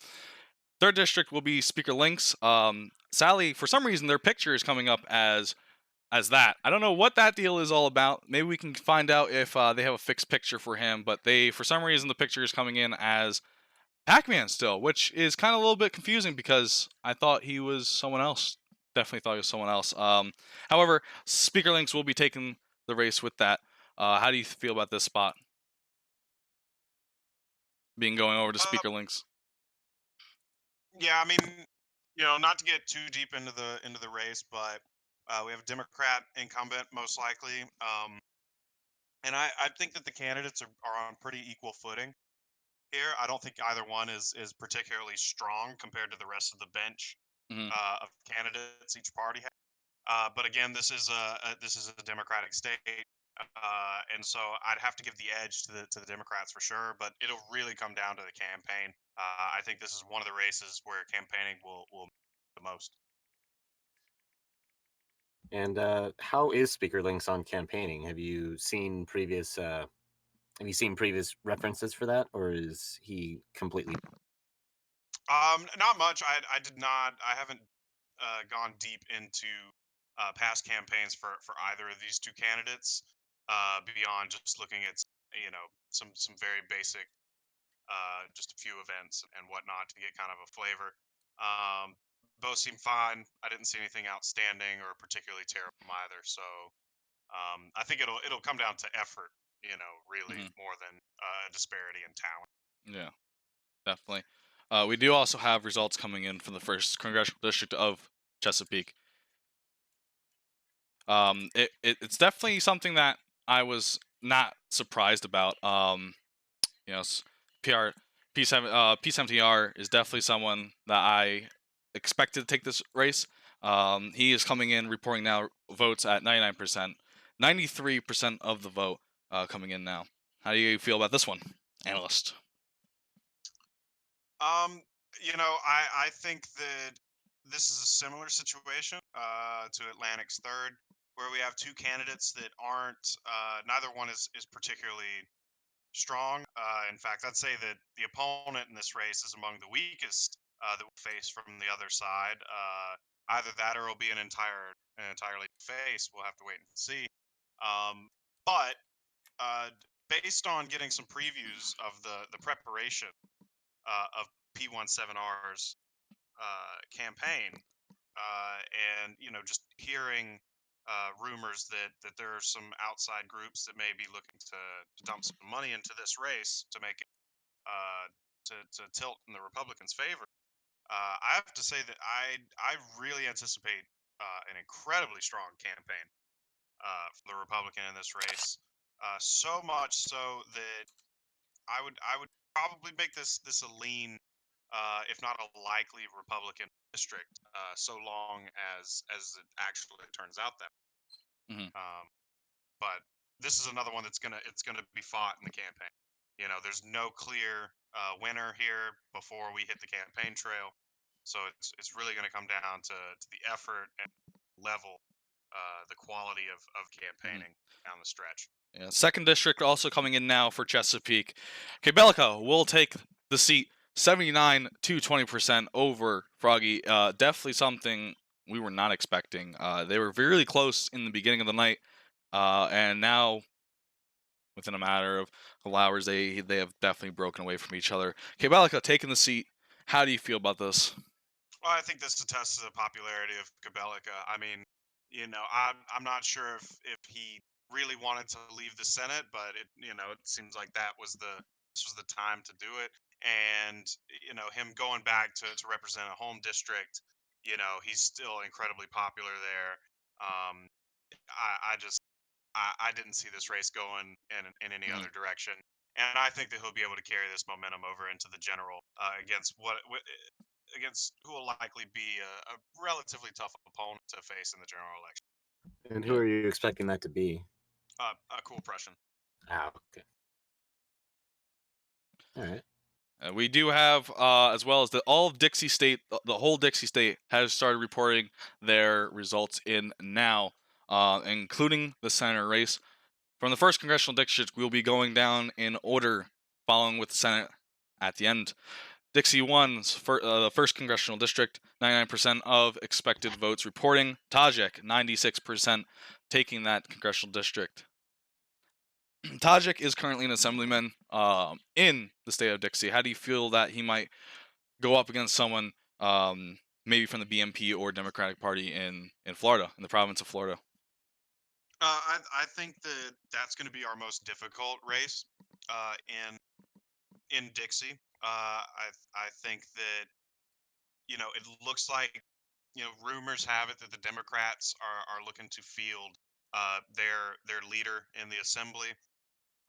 3rd district will be Speaker Links. Sadly, for some reason, their picture is coming up as that. I don't know what that deal is all about. Maybe we can find out if they have a fixed picture for him. But for some reason, the picture is coming in as Pac-Man still, which is kind of a little bit confusing because I thought he was someone else definitely thought it was someone else. However, Speaker Links will be taking the race with that. How do you feel about this spot being going over to Speaker Links? Yeah, I mean, not to get too deep into the race, but we have a Democrat incumbent most likely, and I think that the candidates are on pretty equal footing here. I don't think either one is particularly strong compared to the rest of the bench Mhm. of candidates each party has. But again, this is a Democratic state, and so I'd have to give the edge to the Democrats for sure. But it'll really come down to the campaign. I think this is one of the races where campaigning will the most. And how is Speaker Links on campaigning? Have you seen previous references for that, or is he completely? Not much. I did not. I haven't gone deep into past campaigns for either of these two candidates, beyond just looking at some very basic, just a few events and whatnot to get kind of a flavor. Um, Both seem fine. I didn't see anything outstanding or particularly terrible either. So I think it'll come down to effort, really Mhm. more than a disparity in talent. Yeah, definitely. We do also have results coming in from the first congressional district of Chesapeake. It's definitely something that I was not surprised about. You know, PR P7R is definitely someone that I expected to take this race. He is coming in reporting now votes at 99%, 93% of the vote coming in now. How do you feel about this one, analyst? Um, I think that this is a similar situation to Atlantic's third, where we have two candidates that aren't. Neither one is particularly strong. In fact, I'd say that the opponent in this race is among the weakest that we'll face from the other side. Either that, or it'll be an entirely face. We'll have to wait and see. Um, but based on getting some previews of the preparation of P17R's campaign, and just hearing rumors that there are some outside groups that may be looking to dump some money into this race to make it to tilt in the Republicans' favor. I have to say that I really anticipate an incredibly strong campaign from the Republican in this race. So much so that I would probably make this a lean, if not a likely Republican district, so long as it actually turns out that. Mhm. But this is another one it's gonna be fought in the campaign. There's no clear winner here before we hit the campaign trail, so it's really gonna come down to the effort and level, the quality of campaigning down the stretch. Yeah, second district also coming in now for Chesapeake. Cabelica will take the seat 79 to 20% over Froggy. Definitely something we were not expecting. They were really close in the beginning of the night, and now within a matter of a couple hours, they have definitely broken away from each other. Cabelica taking the seat. How do you feel about this? Well, I think this attests to the popularity of Cabelica. I mean, I'm not sure if he really wanted to leave the Senate, but it seems like this was the time to do it. And him going back to represent a home district, he's still incredibly popular there. Um, I just I didn't see this race going in any Mhm. other direction. And I think that he'll be able to carry this momentum over into the general, against who will likely be a relatively tough opponent to face in the general election. And who Yeah. are you expecting that to be? A cool Prussian. Ah, okay. All right. We do have, as well as all of Dixie State, the whole Dixie State has started reporting their results in now, including the Senate race. From the first congressional district, we'll be going down in order, following with the Senate at the end. Dixie 1's the first congressional district, 99% of expected votes reporting. Tajik, 96%, taking that congressional district. Tajik is currently an assemblyman in the state of Dixie. How do you feel that he might go up against someone maybe from the BMP or Democratic Party in Florida, in the province of Florida? I think that that's going to be our most difficult race in Dixie. I think that it looks like rumors have it that the Democrats are looking to field their leader in the assembly,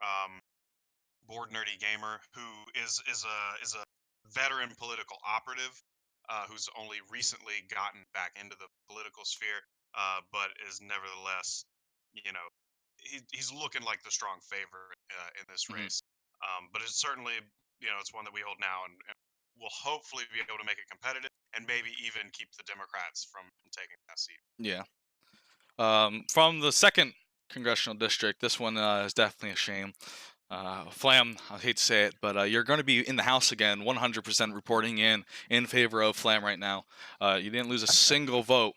um, Board Nerdy Gamer, who is a veteran political operative who's only recently gotten back into the political sphere, but is nevertheless, you know, he's looking like the strong favorite in this Hmm. race. But it's certainly, it's one that we hold now, and we'll hopefully be able to make it competitive and maybe even keep the Democrats from taking that seat. Yeah. From the second congressional district, this one is definitely a shame. Flam, I hate to say it, but you're going to be in the House again, 100% reporting in favor of Flam right now. You didn't lose a single vote.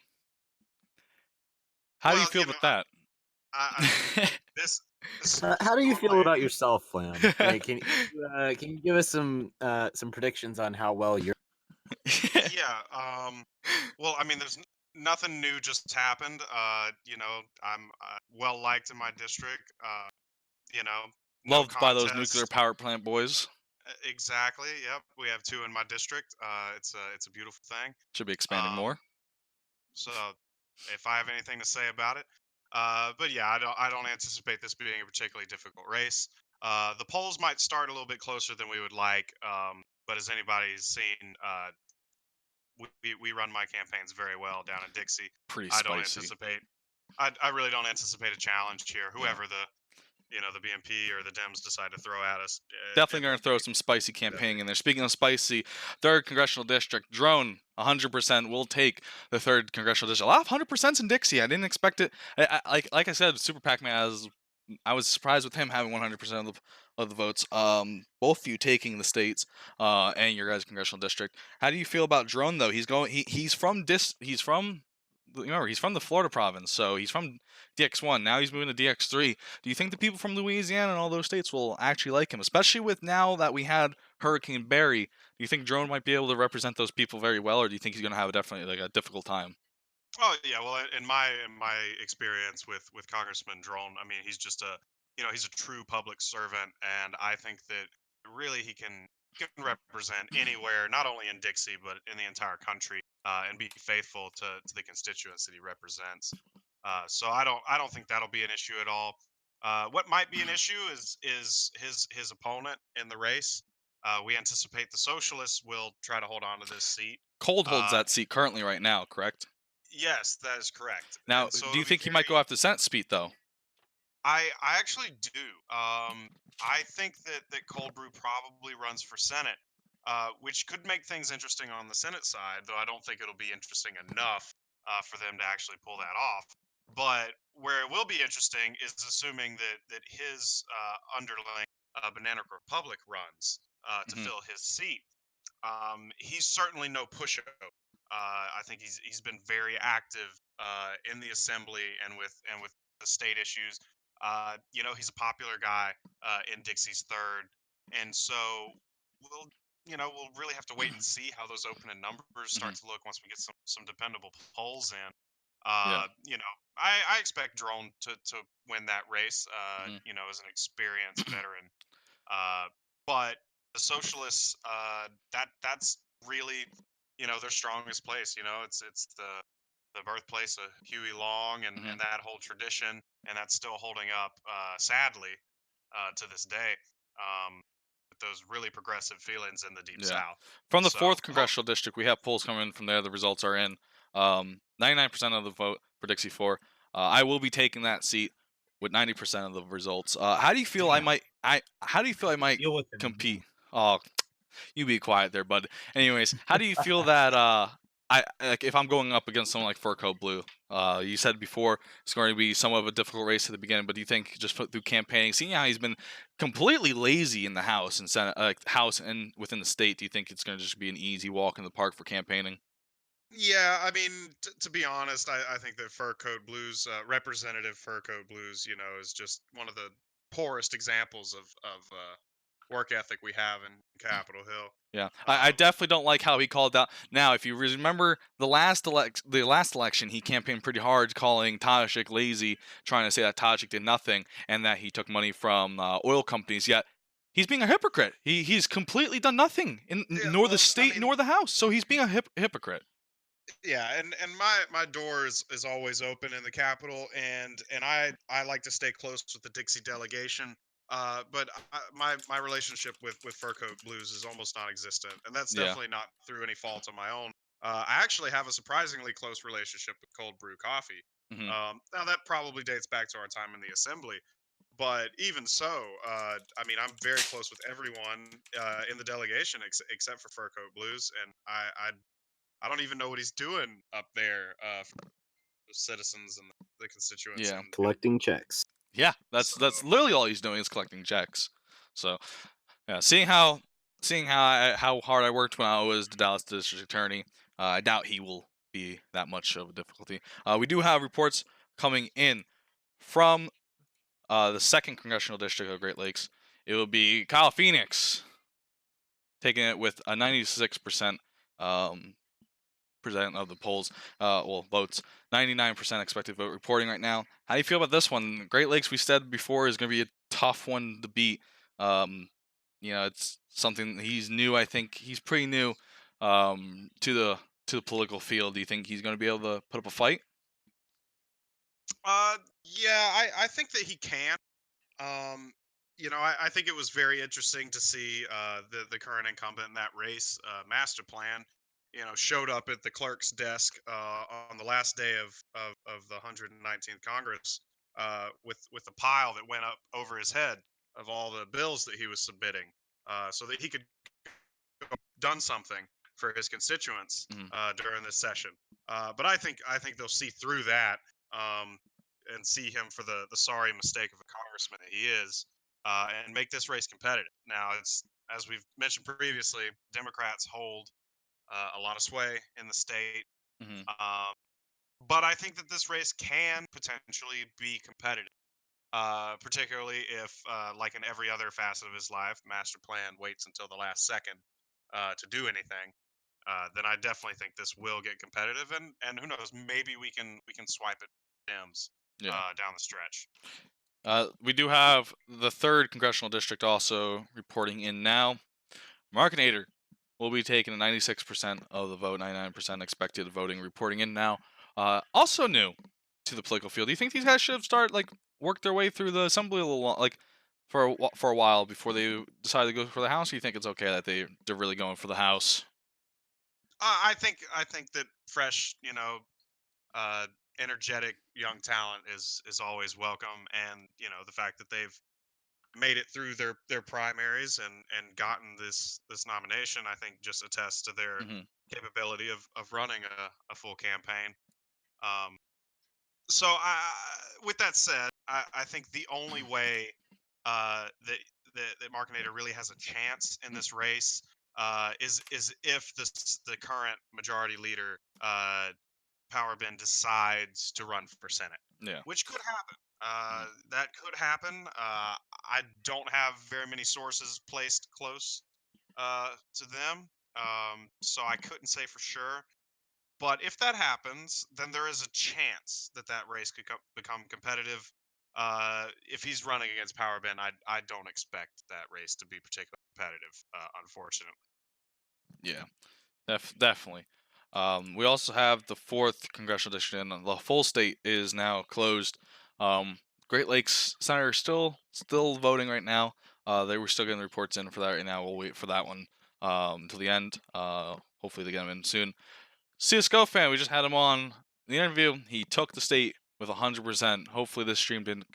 How do you Well, feel about that? I mean, this. this How do you feel normally- about yourself, Flam? Like, can you give us some predictions on how well you're? Yeah. Well, I mean, there's nothing new just happened. I'm well liked in my district. No Loved by those nuclear contest. power plant boys. Exactly. Yep. We have two in my district. It's a beautiful thing. Should be expanded Um, more. so if I have anything to say about it, but yeah, I don't anticipate this being a particularly difficult race. The polls might start a little bit closer than we would like. But as anybody's seen, we run my campaigns very well down in Dixie. Pretty I don't spicy. anticipate. I really don't anticipate a challenge here. Yeah. Whoever the BNP or the Dems decide to throw at us, Definitely it going to won't throw be some spicy deadly. campaigning in there. Speaking of spicy, third congressional district, Drone, 100% will take the third congressional district. A lot of 100% in Dixie. I didn't expect it. Like I said, Super Pac-Man I was surprised with him having 100% of the votes. Both of you taking the states and your guys' congressional district. How do you feel about Drone though? He's from remember he's from the Florida province, so he's from DX1. Now he's moving to DX3. Do you think the people from Louisiana and all those states will actually like him, especially with now that we had Hurricane Barry? Do you think Drone might be able to represent those people very well, or do you think he's going to have definitely like a difficult time? Oh yeah, well, in my experience with Congressman Drone, I mean, he's just he's a true public servant, and I think that really he can represent anywhere, not only in Dixie but in the entire country, and be faithful to the constituents that he represents. So I don't think that'll be an issue at all. What might be an issue is his opponent in the race. We anticipate the socialists will try to hold on to this seat. Cold holds Uh, that seat currently right now, correct? Yes, that is correct. Now, And so do you it'll be think he might go very after the Senate seat though? I actually do. I think that Cold Brew probably runs for Senate, which could make things interesting on the Senate side, though I don't think it'll be interesting enough for them to actually pull that off. But where it will be interesting is assuming that his underling, Banana Republic, runs to Hmm. fill his seat. He's certainly no pushover. I think he's been very active in the assembly and with the state issues. He's a popular guy in Dixie's third, and so we'll we'll really have to wait and see how those opening numbers Hmm. start to look once we get some dependable polls in. Yeah. I expect Drone to win that race. Hmm. As an experienced veteran. Uh, but the socialists, that's really, their strongest place. It's the birthplace of Huey Long and Hmm. and that whole tradition, and that's still holding up, sadly, to this day. With those really progressive feelings in the deep Yeah. South. From the So, fourth congressional district, we have polls coming in from there. The results are in. 99% of the vote for Dixie 4. I will be taking that seat with 90% of the results. How do you feel Damn. how do you feel I might Deal with it. compete? Oh, you be quiet there, bud. Anyways, how do you feel that I like if I'm going up against someone like Fur Coat Blue? You said before it's going to be somewhat of a difficult race at the beginning, but do you think just through campaigning, seeing how he's been completely lazy in the House and Senate, House and within the state, do you think it's going to just be an easy walk in the park for campaigning? yeah, I mean, to be honest, I think that Fur Coat Blues, Representative Fur Coat Blues, is just one of the poorest examples of work ethic we have in Capitol Hill. Yeah, I Um, definitely don't like how he called out. Now, if you remember the last election, he campaigned pretty hard, calling Tajik lazy, trying to say that Tajik did nothing and that he took money from oil companies. Yet he's being a hypocrite. He's completely done nothing, yeah, nor the well, I state mean, nor the House. So he's being a hypocrite. yeah, and my door is always open in the Capitol, and I like to stay close with the Dixie delegation. But my relationship with Fur Coat Blues is almost non-existent, and that's Yeah. definitely not through any fault of my own. I actually have a surprisingly close relationship with Cold Brew Coffee. Hmm. Now that probably dates back to our time in the assembly, but even so, I mean, I'm very close with everyone in the delegation except for Fur Coat Blues, and I don't even know what he's doing up there for the citizens and the constituents. Yeah. And Collecting checks. Yeah. so, That's literally all he's doing is collecting checks. So yeah, seeing how hard I worked when I was the Dallas District Attorney, I doubt he will be that much of a difficulty. We do have reports coming in from the second congressional district of Great Lakes. It will be Kyle Phoenix taking it with a 96% percent of the polls, votes. 99% expected vote reporting right now. How do you feel about this one? Great Lakes, we said before, is going to be a tough one to beat. It's something he's new. I think he's pretty new to the political field. Do you think he's going to be able to put up a fight? yeah, I think that he can. Um, I think it was very interesting to see the current incumbent in that race, Master Plan, showed up at the clerk's desk on the last day of the 119th Congress with a pile that went up over his head of all the bills that he was submitting, so that he could done something for his constituents Mhm. during this session. But I think they'll see through that, um, and see him for the sorry mistake of a congressman that he is, and make this race competitive. Now, it's as we've mentioned previously, Democrats hold a lot of sway in the state, Mhm. um, but I think that this race can potentially be competitive. Particularly if, like in every other facet of his life, Master Plan waits until the last second to do anything. Then I definitely think this will get competitive, and who knows, maybe we can swipe at Dems Yeah. down the stretch. We do have the third congressional district also reporting in now. Markinator will be taking 96% of the vote, 99% expected voting reporting in now. Also new to the political field. Do you think these guys should have started work their way through the assembly a little for a while before they decide to go for the House? Or you think it's okay that they're really going for the House? I think that fresh, uh, energetic young talent is always welcome, and the fact that they've made it through their primaries and gotten this nomination, I think just attests to their Hmm. capability of running a full campaign. Um, so with that said, I think the only way that Markinator really has a chance in this race is if the current majority leader, Power Ben, decides to run for Senate, Yeah. which could happen. Mhm. That could happen. I don't have very many sources placed close to them, so I couldn't say for sure. But if that happens, then there is a chance that that race could become competitive. If he's running against Power Ben, I don't expect that race to be particularly competitive, unfortunately. Yeah. Definitely. We also have the fourth congressional district, and the full state is now closed. Um, Great Lakes Senator still voting right now. They were still getting reports in for that right now. We'll wait for that one until the end. Hopefully they get them in soon. CS:GO fan, we just had him on the interview. He took the state with 100%. Hopefully this stream didn't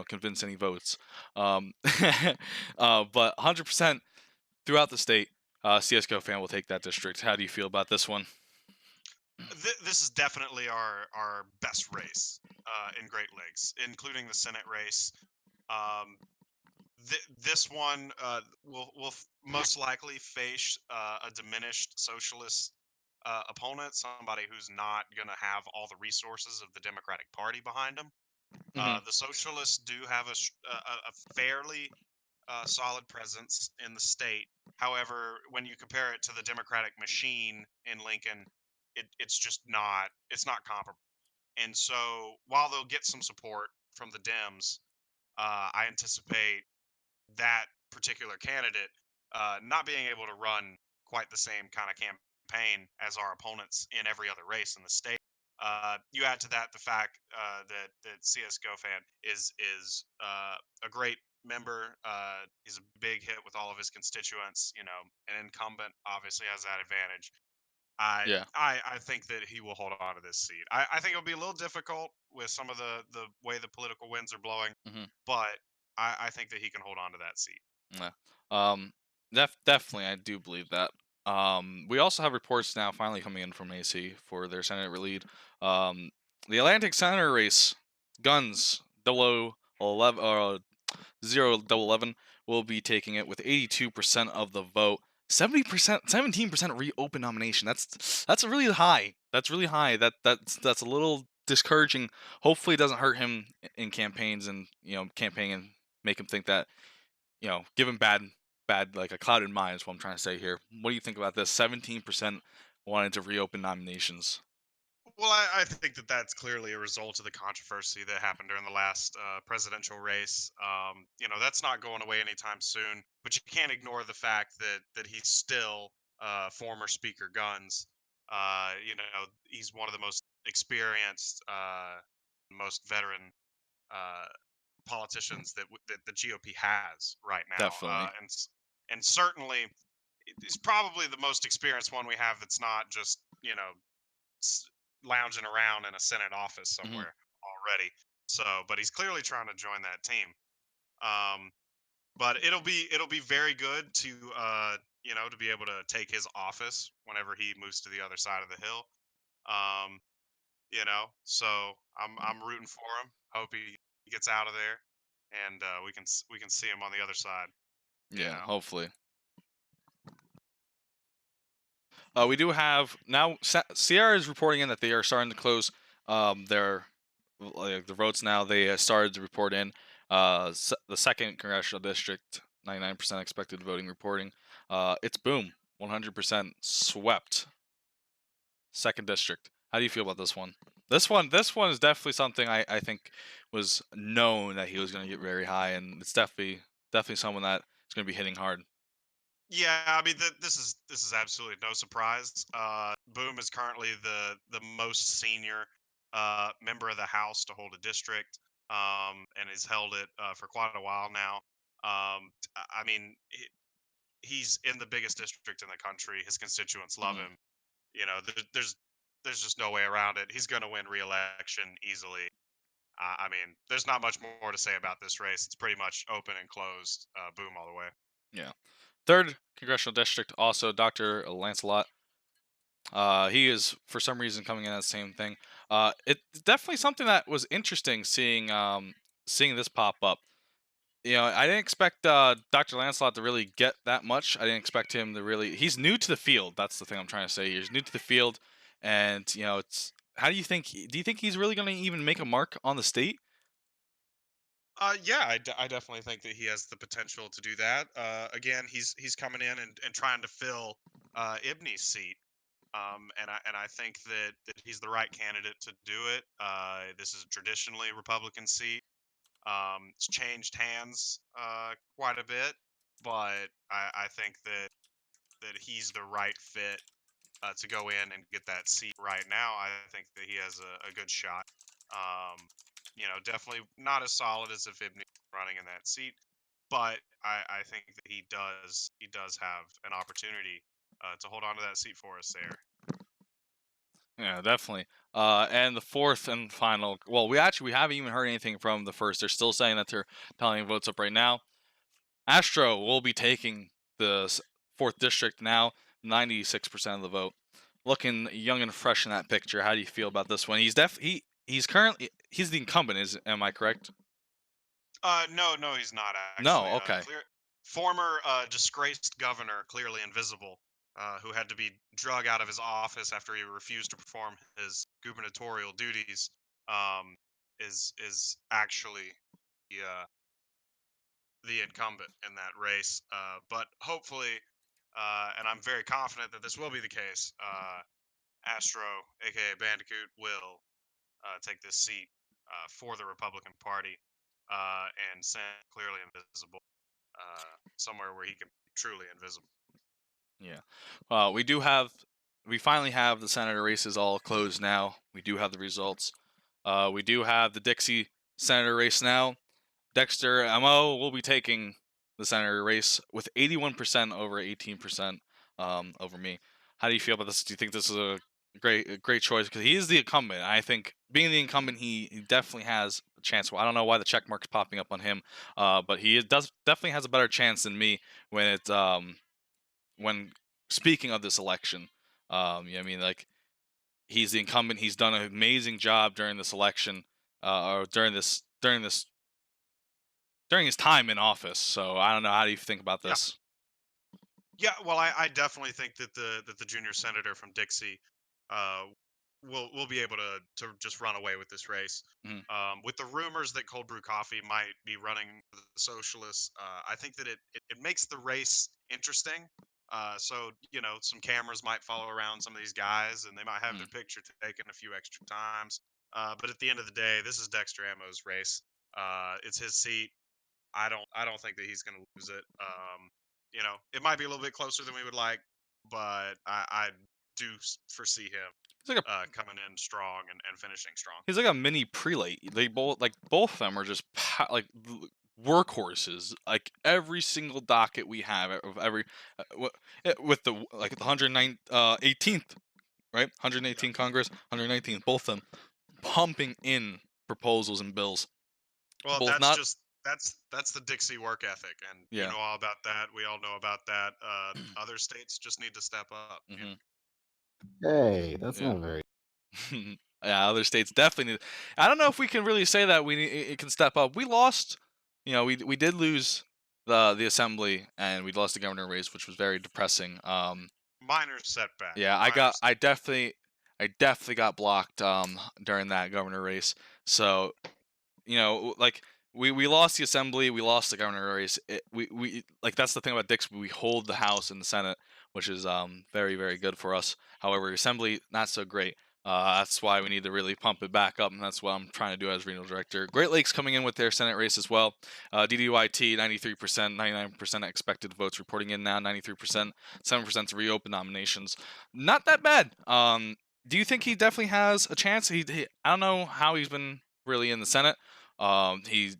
convince any votes. But 100% throughout the state. CS:GO fan will take that district. How do you feel about this one? This is definitely our best race in Great Lakes, including the Senate race. Um, this one will most likely face a diminished socialist opponent, somebody who's not going to have all the resources of the Democratic Party behind them. Hmm. The socialists do have a fairly solid presence in the state. However, when you compare it to the Democratic machine in Lincoln, it's just not, it's not comparable. And so while they'll get some support from the Dems, I anticipate that particular candidate not being able to run quite the same kind of campaign as our opponents in every other race in the state. You add to that the fact that CS GoFan is a great member. He's a big hit with all of his constituents. You know, an incumbent obviously has that advantage. Yeah. I think that he will hold on to this seat. I think it'll be a little difficult with some of the way the political winds are blowing, Hmm. but I think that he can hold on to that seat. Yeah. Definitely, I do believe that. We also have reports now finally coming in from AC for their Senate lead. Um, the Atlantic Senator race, guns, 0011, 011 will be taking it with 82% of the vote. 70%, 17% reopen nomination. That's really high. That's really high. That's a little discouraging. Hopefully, it doesn't hurt him in campaigns and campaign and make him think that give him bad like a clouded mind is what I'm trying to say here. What do you think about this? 17% wanted to reopen nominations. Well, I think that that's clearly a result of the controversy that happened during the last presidential race. You know, that's not going away anytime soon. But you can't ignore the fact that he's still former Speaker Guns. You know, he's one of the most experienced, most veteran uh, politicians that the GOP has right now, Definitely. and certainly he's probably the most experienced one we have that's not just s- lounging around in a Senate office Hmm. somewhere already. So, but he's clearly trying to join that team. Um, but it'll be very good to to be able to take his office whenever he moves to the other side of the hill. Um, so I'm rooting for him. Hope he gets out of there, and we can see him on the other side. You Yeah, know. hopefully. We do have now. Sierra is reporting in that they are starting to close their like the votes now. They started to report in the second congressional district. 99% expected voting reporting. It's boom, 100% swept. Second district. How do you feel about this one? This one is definitely something I think was known that he was going to get very high, and it's definitely someone that is going to be hitting hard. Yeah, I mean this is absolutely no surprise. Boom is currently the most senior member of the House to hold a district, and has held it for quite a while now. I mean, he's in the biggest district in the country. His constituents love Hmm. him. You know, there's just no way around it. He's going to win re-election easily. I mean, there's not much more to say about this race. It's pretty much open and closed. Boom all the way. Yeah. Third congressional district, also Dr. Lancelot. He is for some reason coming in at the same thing. It's definitely something that was interesting seeing this pop up. I didn't expect Dr. Lancelot to really get that much. I didn't expect him to really. He's new to the field. That's the thing I'm trying to say. He's new to the field, and it's. How do you think? Do you think he's really going to even make a mark on the state? Yeah, I definitely think that he has the potential to do that. Again, he's coming in and trying to fill Ibney's seat. And I think that he's the right candidate to do it. This is a traditionally Republican seat. It's changed hands quite a bit, but I think that he's the right fit to go in and get that seat right now. I think that he has a good shot. Um, definitely not as solid as if Ibn running in that seat, but I think that he does have an opportunity to hold on to that seat for us there. Yeah, definitely. And the fourth and final. Well, we haven't even heard anything from the first. They're still saying that they're tallying votes up right now. Astro will be taking the fourth district now, 96% of the vote. Looking young and fresh in that picture. How do you feel about this one? He's currently he's the incumbent. Am I correct? No, he's not No. actually. Okay. Former disgraced governor, clearly invisible, who had to be drug out of his office after he refused to perform his gubernatorial duties, um, is actually the the incumbent in that race. But hopefully, and I'm very confident that this will be the case, Astro, aka Bandicoot, will take this seat for the Republican Party and stand clearly invisible somewhere where he can be truly invisible. Yeah. We finally have the senator races all closed now. We do have the results. We do have the Dixie senator race now. Dexter MO will be taking the senator race with 81% over 18% over me. How do you feel about this? Do you think this is a great choice? Because he is the incumbent. I think being the incumbent, he definitely has a chance. Well, I don't know why the check mark's popping up on him, but he definitely has a better chance than me when speaking of this election. I mean, like, he's the incumbent. He's done an amazing job during this election, or during his time in office. So I don't know. How do you think about Yeah. this? Yeah, well, I definitely think that the junior senator from Dixie uh, will be able to just run away with this race. Mhm. With the rumors that cold brew coffee might be running for the socialists, I think that it makes the race interesting. So some cameras might follow around some of these guys, and they might have their picture taken a few extra times. But at the end of the day, this is Dexter Ammo's race. It's his seat. I don't think that he's going to lose it. It might be a little bit closer than we would like, but I do foresee him He's like coming in strong and finishing strong. He's like a mini prelate. They both of them are just workhorses. Like every single docket we have of every with the 109 18th, right? 118 Congress, 119th, both of them pumping in proposals and bills. Well, Both that's not just that's the Dixie work ethic, and Yeah. you know all about that. We all know about that. Other states just need to step up. Mhm. Hey, that's Yeah. not very. Yeah, other states definitely need. I don't know if we can really say that it can step up. We lost, we did lose the assembly, and we lost the governor race, which was very depressing. Minor setback. Yeah, I definitely got blocked during that governor race. So, like, we lost the assembly, we lost the governor race. We like, that's the thing about Dix. We hold the House and the Senate, which is very, very good for us. However, assembly not so great. That's why we need to really pump it back up, and that's what I'm trying to do as regional director. Great Lakes coming in with their Senate race as well. DDYT 93%, 99% expected votes reporting in now. 93%, 7% to reopen nominations. Not that bad. Do you think he definitely has a chance? I don't know how he's been really in the Senate. He's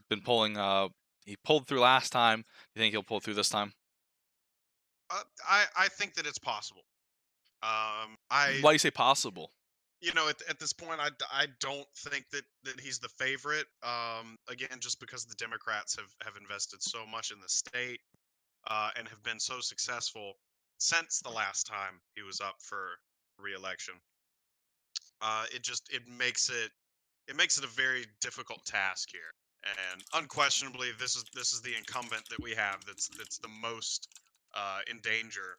been pulling. He pulled through last time. You think he'll pull through this time? I think that it's possible. Why do you say possible? At this point, I don't think that he's the favorite. Again, just because the Democrats have invested so much in the state and have been so successful since the last time he was up for re-election. It makes it a very difficult task here, and unquestionably, this is the incumbent that we have that's the most in danger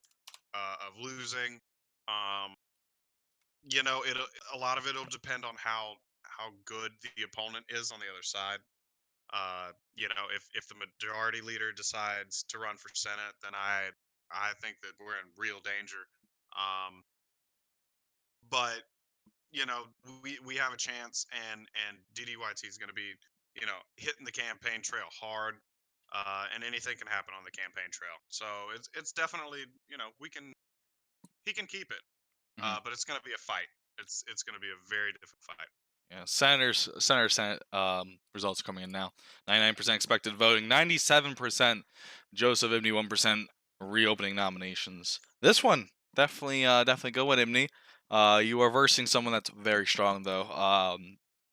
of losing. Um, a lot of it'll depend on how good the opponent is on the other side. If the majority leader decides to run for Senate, then I think that we're in real danger. Um, but we have a chance, and DDYT is going to be hitting the campaign trail hard, and anything can happen on the campaign trail. So it's definitely he can keep it, but it's going to be a fight. It's going to be a very difficult fight. Yeah, Senate results coming in now. 99% expected voting, 97% Joseph Ibney, 1% reopening nominations. This one definitely go with Ibney. You are versing someone that's very strong though.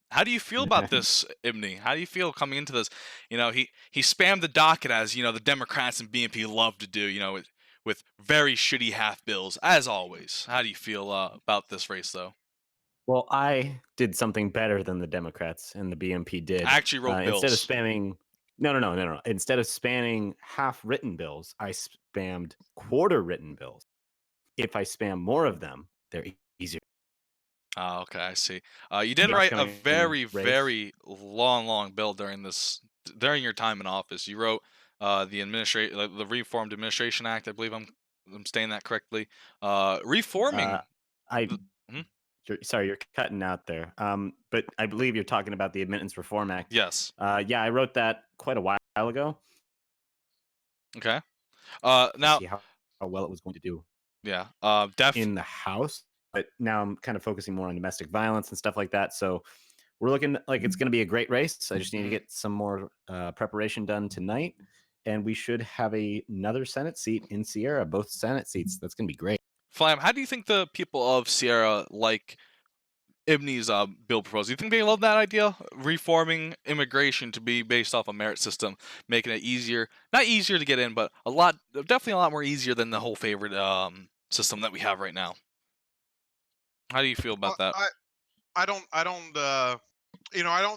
How do you feel about this, Ibney? How do you feel coming into this? He spammed the docket as the Democrats and BNP love to do. With very shitty half bills as always. How do you feel about this race though? Well, I did something better than the Democrats and the BMP did. I actually wrote Instead of bills. spamming, no. Instead of spamming half-written bills, I spammed quarter-written bills. If I spam more of them, they're easier. Oh, okay, I see. You did The write a upcoming very, race. very long bill during this during your time in office. You wrote the Reformed Administration Act. I believe I'm saying that correctly. Reforming. I Mhm. Sorry, you're cutting out there. But I believe you're talking about the Admittance Reform Act. Yes. Yeah, I wrote that quite a while ago. Okay. To Now, see how well it was going to do yeah. in the House, but now I'm kind of focusing more on domestic violence and stuff like that. So we're looking like it's going to be a great race. I just need to get some more preparation done tonight, and we should have another Senate seat in Sierra, both Senate seats. That's going to be great. Flam, how do you think the people of Sierra like Ibney's bill proposal? Do you think they love that idea? Reforming immigration to be based off a merit system, making it easier, not easier to get in, but definitely a lot more easier than the whole favorite system that we have right now. How do you feel about that? I don't I don't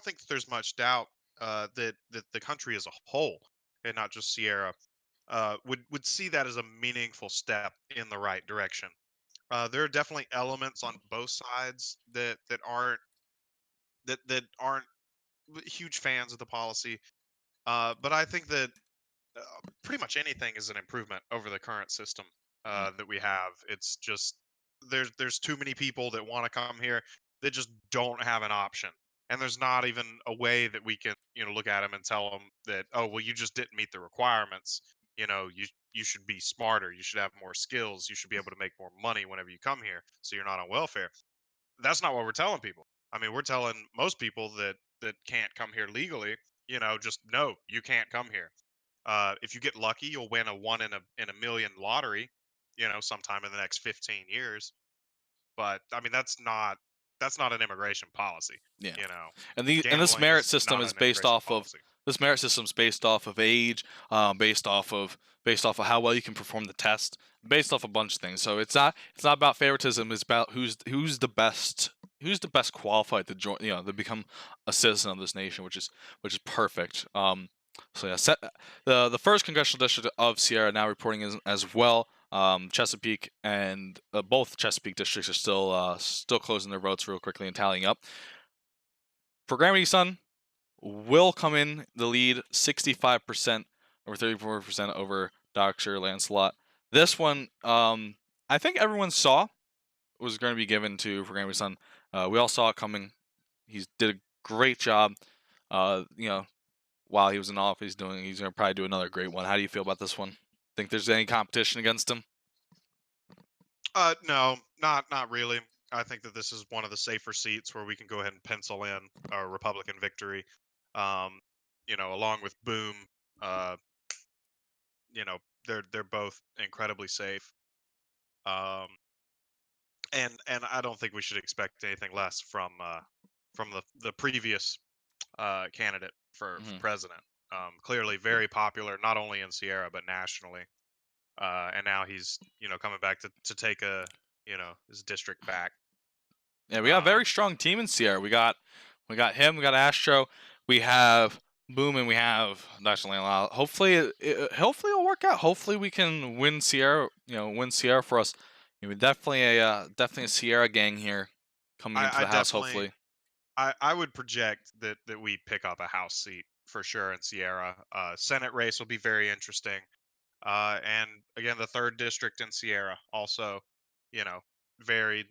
think that there's much doubt that the country as a whole, and not just Sierra, would see that as a meaningful step in the right direction. There are definitely elements on both sides that aren't huge fans of the policy, but I think that pretty much anything is an improvement over the current system that we have. It's just there's too many people that want to come here that just don't have an option, and there's not even a way that we can look at them and tell them that, oh well, you just didn't meet the requirements. You should be smarter. You should have more skills. You should be able to make more money whenever you come here, so you're not on welfare. That's not what we're telling people. I mean, we're telling most people that can't come here legally, just no, you can't come here. If you get lucky, you'll win a one in a million lottery, sometime in the next 15 years. But I mean, that's not an immigration policy. Yeah. You know, And this Gambling merit is system not is an based immigration off of policy. age, based off of how well you can perform the test, based off a bunch of things. So it's not about favoritism. It's about who's the best qualified to join, to become a citizen of this nation, which is perfect. So yeah, the first congressional district of Sierra now reporting as well. Chesapeake and both Chesapeake districts are still closing their votes real quickly and tallying up. Programming Sun will come in the lead, 65% over 34% over Dr. Lancelot. This one, I think everyone saw was going to be given to Programming Sun. We all saw it coming. He did a great job. While he was in office, he's going to probably do another great one. How do you feel about this one? Think there's any competition against him? No, not really. I think that this is one of the safer seats where we can go ahead and pencil in a Republican victory. Um, along with Boom, uh, you know, they're both incredibly safe. Um, and I don't think we should expect anything less from the previous candidate for president. Clearly very popular, not only in Sierra but nationally. And now he's coming back to take his district back. Yeah, we got a very strong team in Sierra. We got him. We got Astro. We have Boom, and we have Dr. Lancelot. Hopefully, it'll work out. Hopefully, we can win Sierra. Win Sierra for us. Definitely a Sierra gang here coming into I the house. definitely, Hopefully, I would project that we pick up a House seat for sure in Sierra. Senate race will be very interesting. And again, the third district in Sierra also, very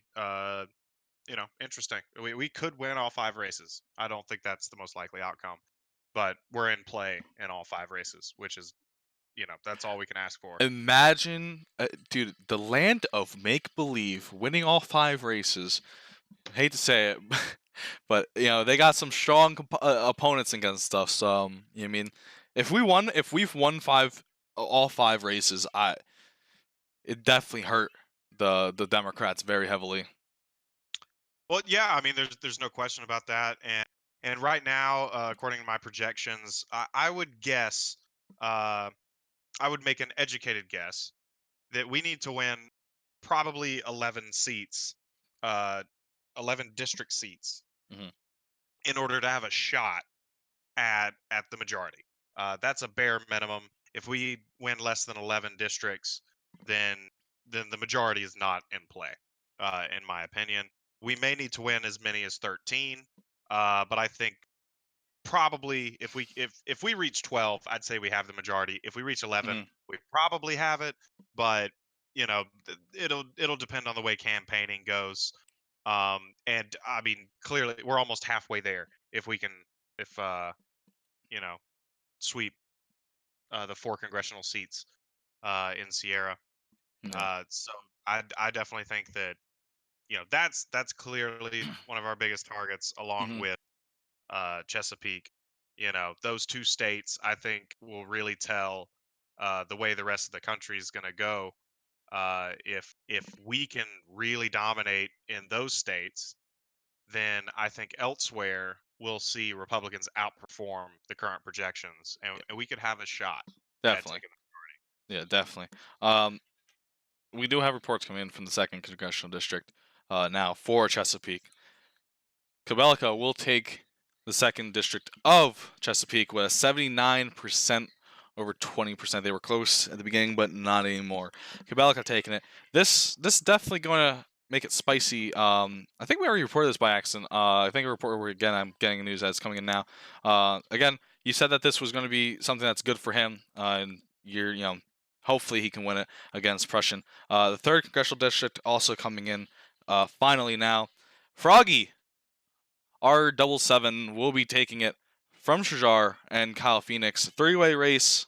interesting. We could win all 5 races. I don't think that's the most likely outcome, but we're in play in all 5 races, which is, that's all we can ask for. imagine, dude, the land of make believe, winning all 5 races. Hate to say it, but they got some strong opponents against us. So I mean, if we've won all 5 races, it definitely hurt the Democrats very heavily. Well, yeah, I mean, there's no question about that, and right now, according to my projections, I would guess, uh, I would make an educated guess that we need to win probably 11 seats, uh, 11 district seats, Mhm. in order to have a shot at the majority. That's a bare minimum. If we win less than 11 districts, then the majority is not in play, in my opinion. We may need to win as many as 13, but I think probably if we reach 12, I'd say we have the majority. If we reach 11, we probably have it, but it'll depend on the way campaigning goes. And I mean, clearly we're almost halfway there if we can if you know sweep the 4 congressional seats in Sierra. So I definitely think that that's clearly one of our biggest targets, along with Chesapeake. Those 2 states I think will really tell the way the rest of the country is going to go. If we can really dominate in those states, then I think elsewhere we'll see Republicans outperform the current projections, and we could have a shot at Definitely. taking. Yeah, definitely. We do have reports coming in from the 2nd Congressional District now for Chesapeake. Cabelica will take the 2nd District of Chesapeake with a 79% over 20%. They were close at the beginning, but not anymore. Cabelica taking it. This is definitely going to make it spicy. I think we already reported this by accident. I think again, I'm getting news that's coming in now. Again, you said that this was going to be something that's good for him, and hopefully he can win it against Prussian. The 3rd Congressional District also coming in finally now. Froggy, our 777 will be taking it from Shajar and Kyle Phoenix. 3-way race,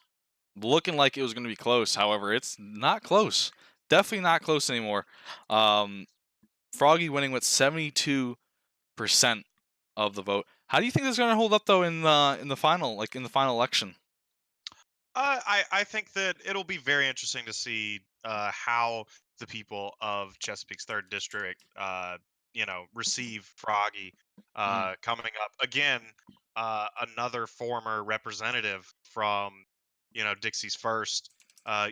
looking like it was going to be close. However, it's not close. Definitely not close anymore. Froggy winning with 72% of the vote. How do you think this is going to hold up though in the final election? I think that it'll be very interesting to see how the people of Chesapeake's 3rd District, receive Froggy coming up again. Another former representative from, Dixie's 1st.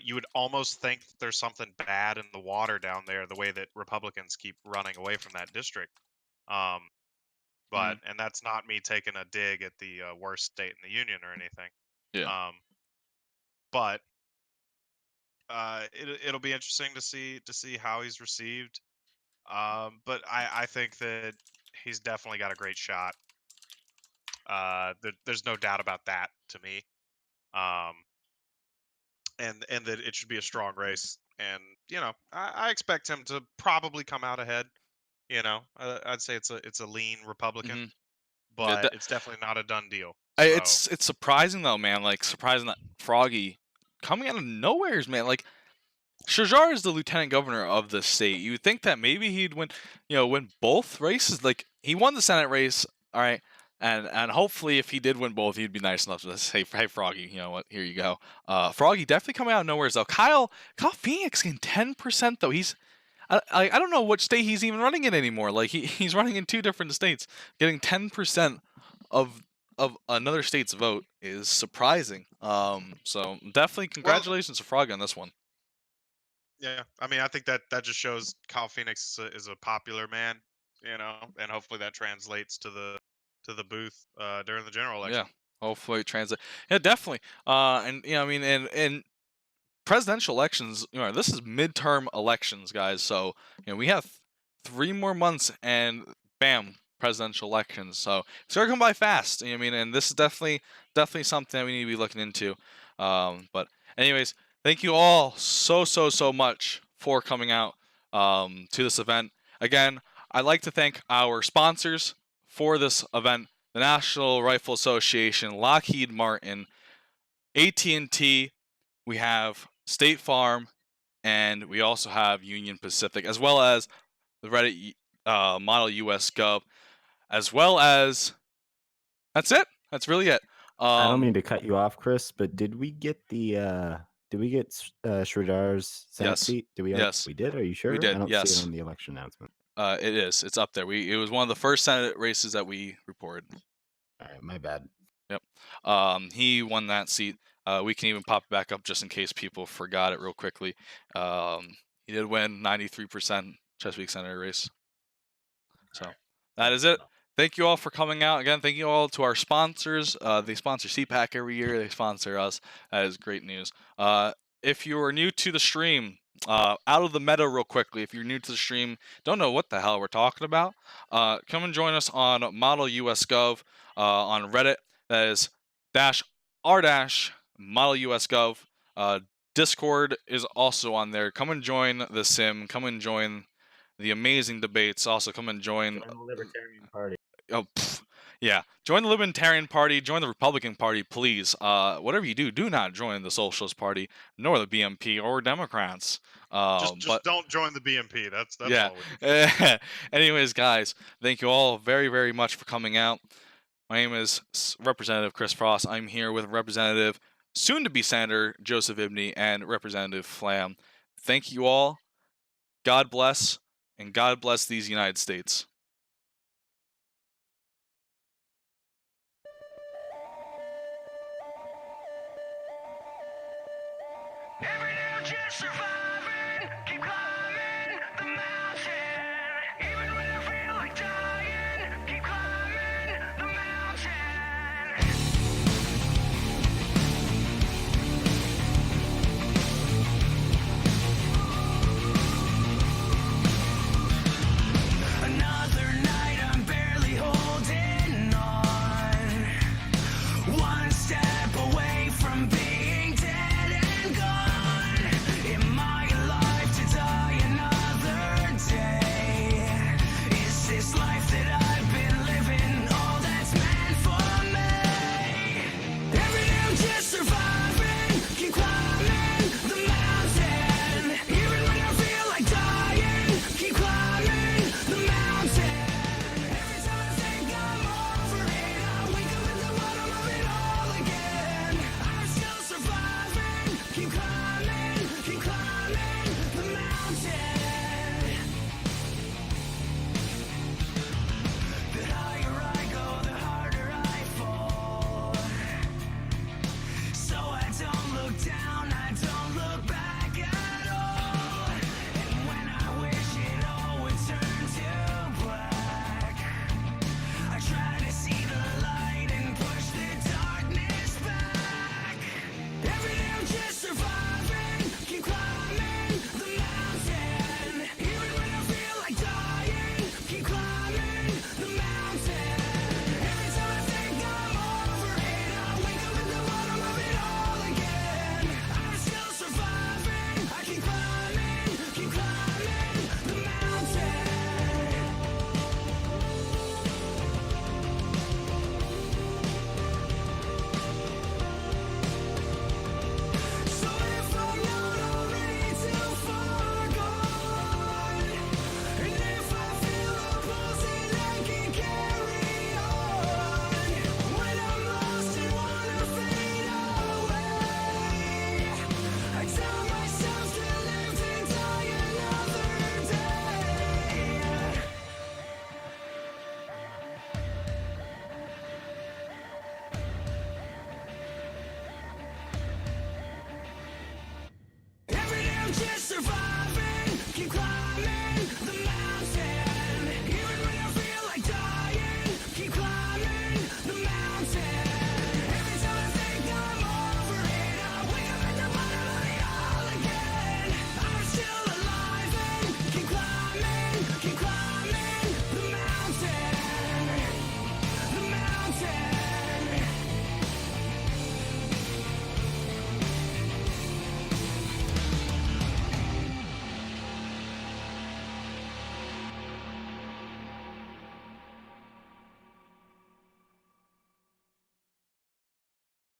You would almost think that there's something bad in the water down there, the way that Republicans keep running away from that district. And that's not me taking a dig at the worst state in the union or anything. Yeah. But it'll be interesting to see how he's received. But I think that he's definitely got a great shot. There's no doubt about that to me. And that it should be a strong race. And I expect him to probably come out ahead. I'd say it's a lean Republican, but it's definitely not a done deal. So. It's surprising though, man. Like surprising that Froggy coming out of nowheres, man. Like Shajar is the lieutenant governor of the state. You would think that maybe he'd win both races. Like he won the Senate race, all right, and hopefully if he did win both, he'd be nice enough to say, "Hey, Froggy, you know what? Here you go." Froggy definitely coming out of nowhere though. Kyle Phoenix getting 10% though. I don't know what state he's even running in anymore. Like he's running in 2 different states, getting 10% of another state's vote is surprising. So definitely congratulations to Froggy on this one. Yeah, I mean, I think that just shows Kyle Phoenix is a popular man, and hopefully that translates to the booth during the general election. Yeah, hopefully it translates. Yeah, definitely. And I mean, and presidential elections. This is midterm elections, guys. So we have 3 more months, and bam, presidential elections. So it's gonna come by fast. I mean, and this is definitely something that we need to be looking into. But anyways, thank you all so much for coming out to this event. Again, I'd like to thank our sponsors for this event: the National Rifle Association, Lockheed Martin, AT&T. We have State Farm, and we also have Union Pacific, as well as the Reddit Model US Gov, as well as that's it. That's really it. I don't mean to cut you off, Chris, but did we get Shradar's Senate Yes. seat? Yes. We did. Are you sure? We did. I don't see Yes. it on the election announcement. It is. It's up there. It was one of the first Senate races that we reported. All right, my bad. Yep. He won that seat. We can even pop it back up just in case people forgot it real quickly. He did win 93% Chesapeake Senator race. So that is it. Thank you all for coming out. Again, thank you all to our sponsors. They sponsor CPAC every year. They sponsor us. That is great news. If you are new to the stream, out of the meta real quickly, if you're new to the stream, don't know what the hell we're talking about, come and join us on Model US Gov on Reddit. That is -r-model-us-gov. Discord is also on there. Come and join the sim. Come and join the amazing debates. Also, come and join. Join the Libertarian Party. Oh, yeah. Join the Libertarian Party. Join the Republican Party, please. Whatever you do, do not join the Socialist Party, nor the BMP or Democrats. Just But don't join the BMP. That's yeah. all. Anyways, guys, thank you all very, very much for coming out. My name is Representative Chris Frost. I'm here with Representative, soon-to-be Senator Joseph Ibney, and Representative Flam. Thank you all. God bless, and God bless these United States. Every day I'm just surviving, keep climbing.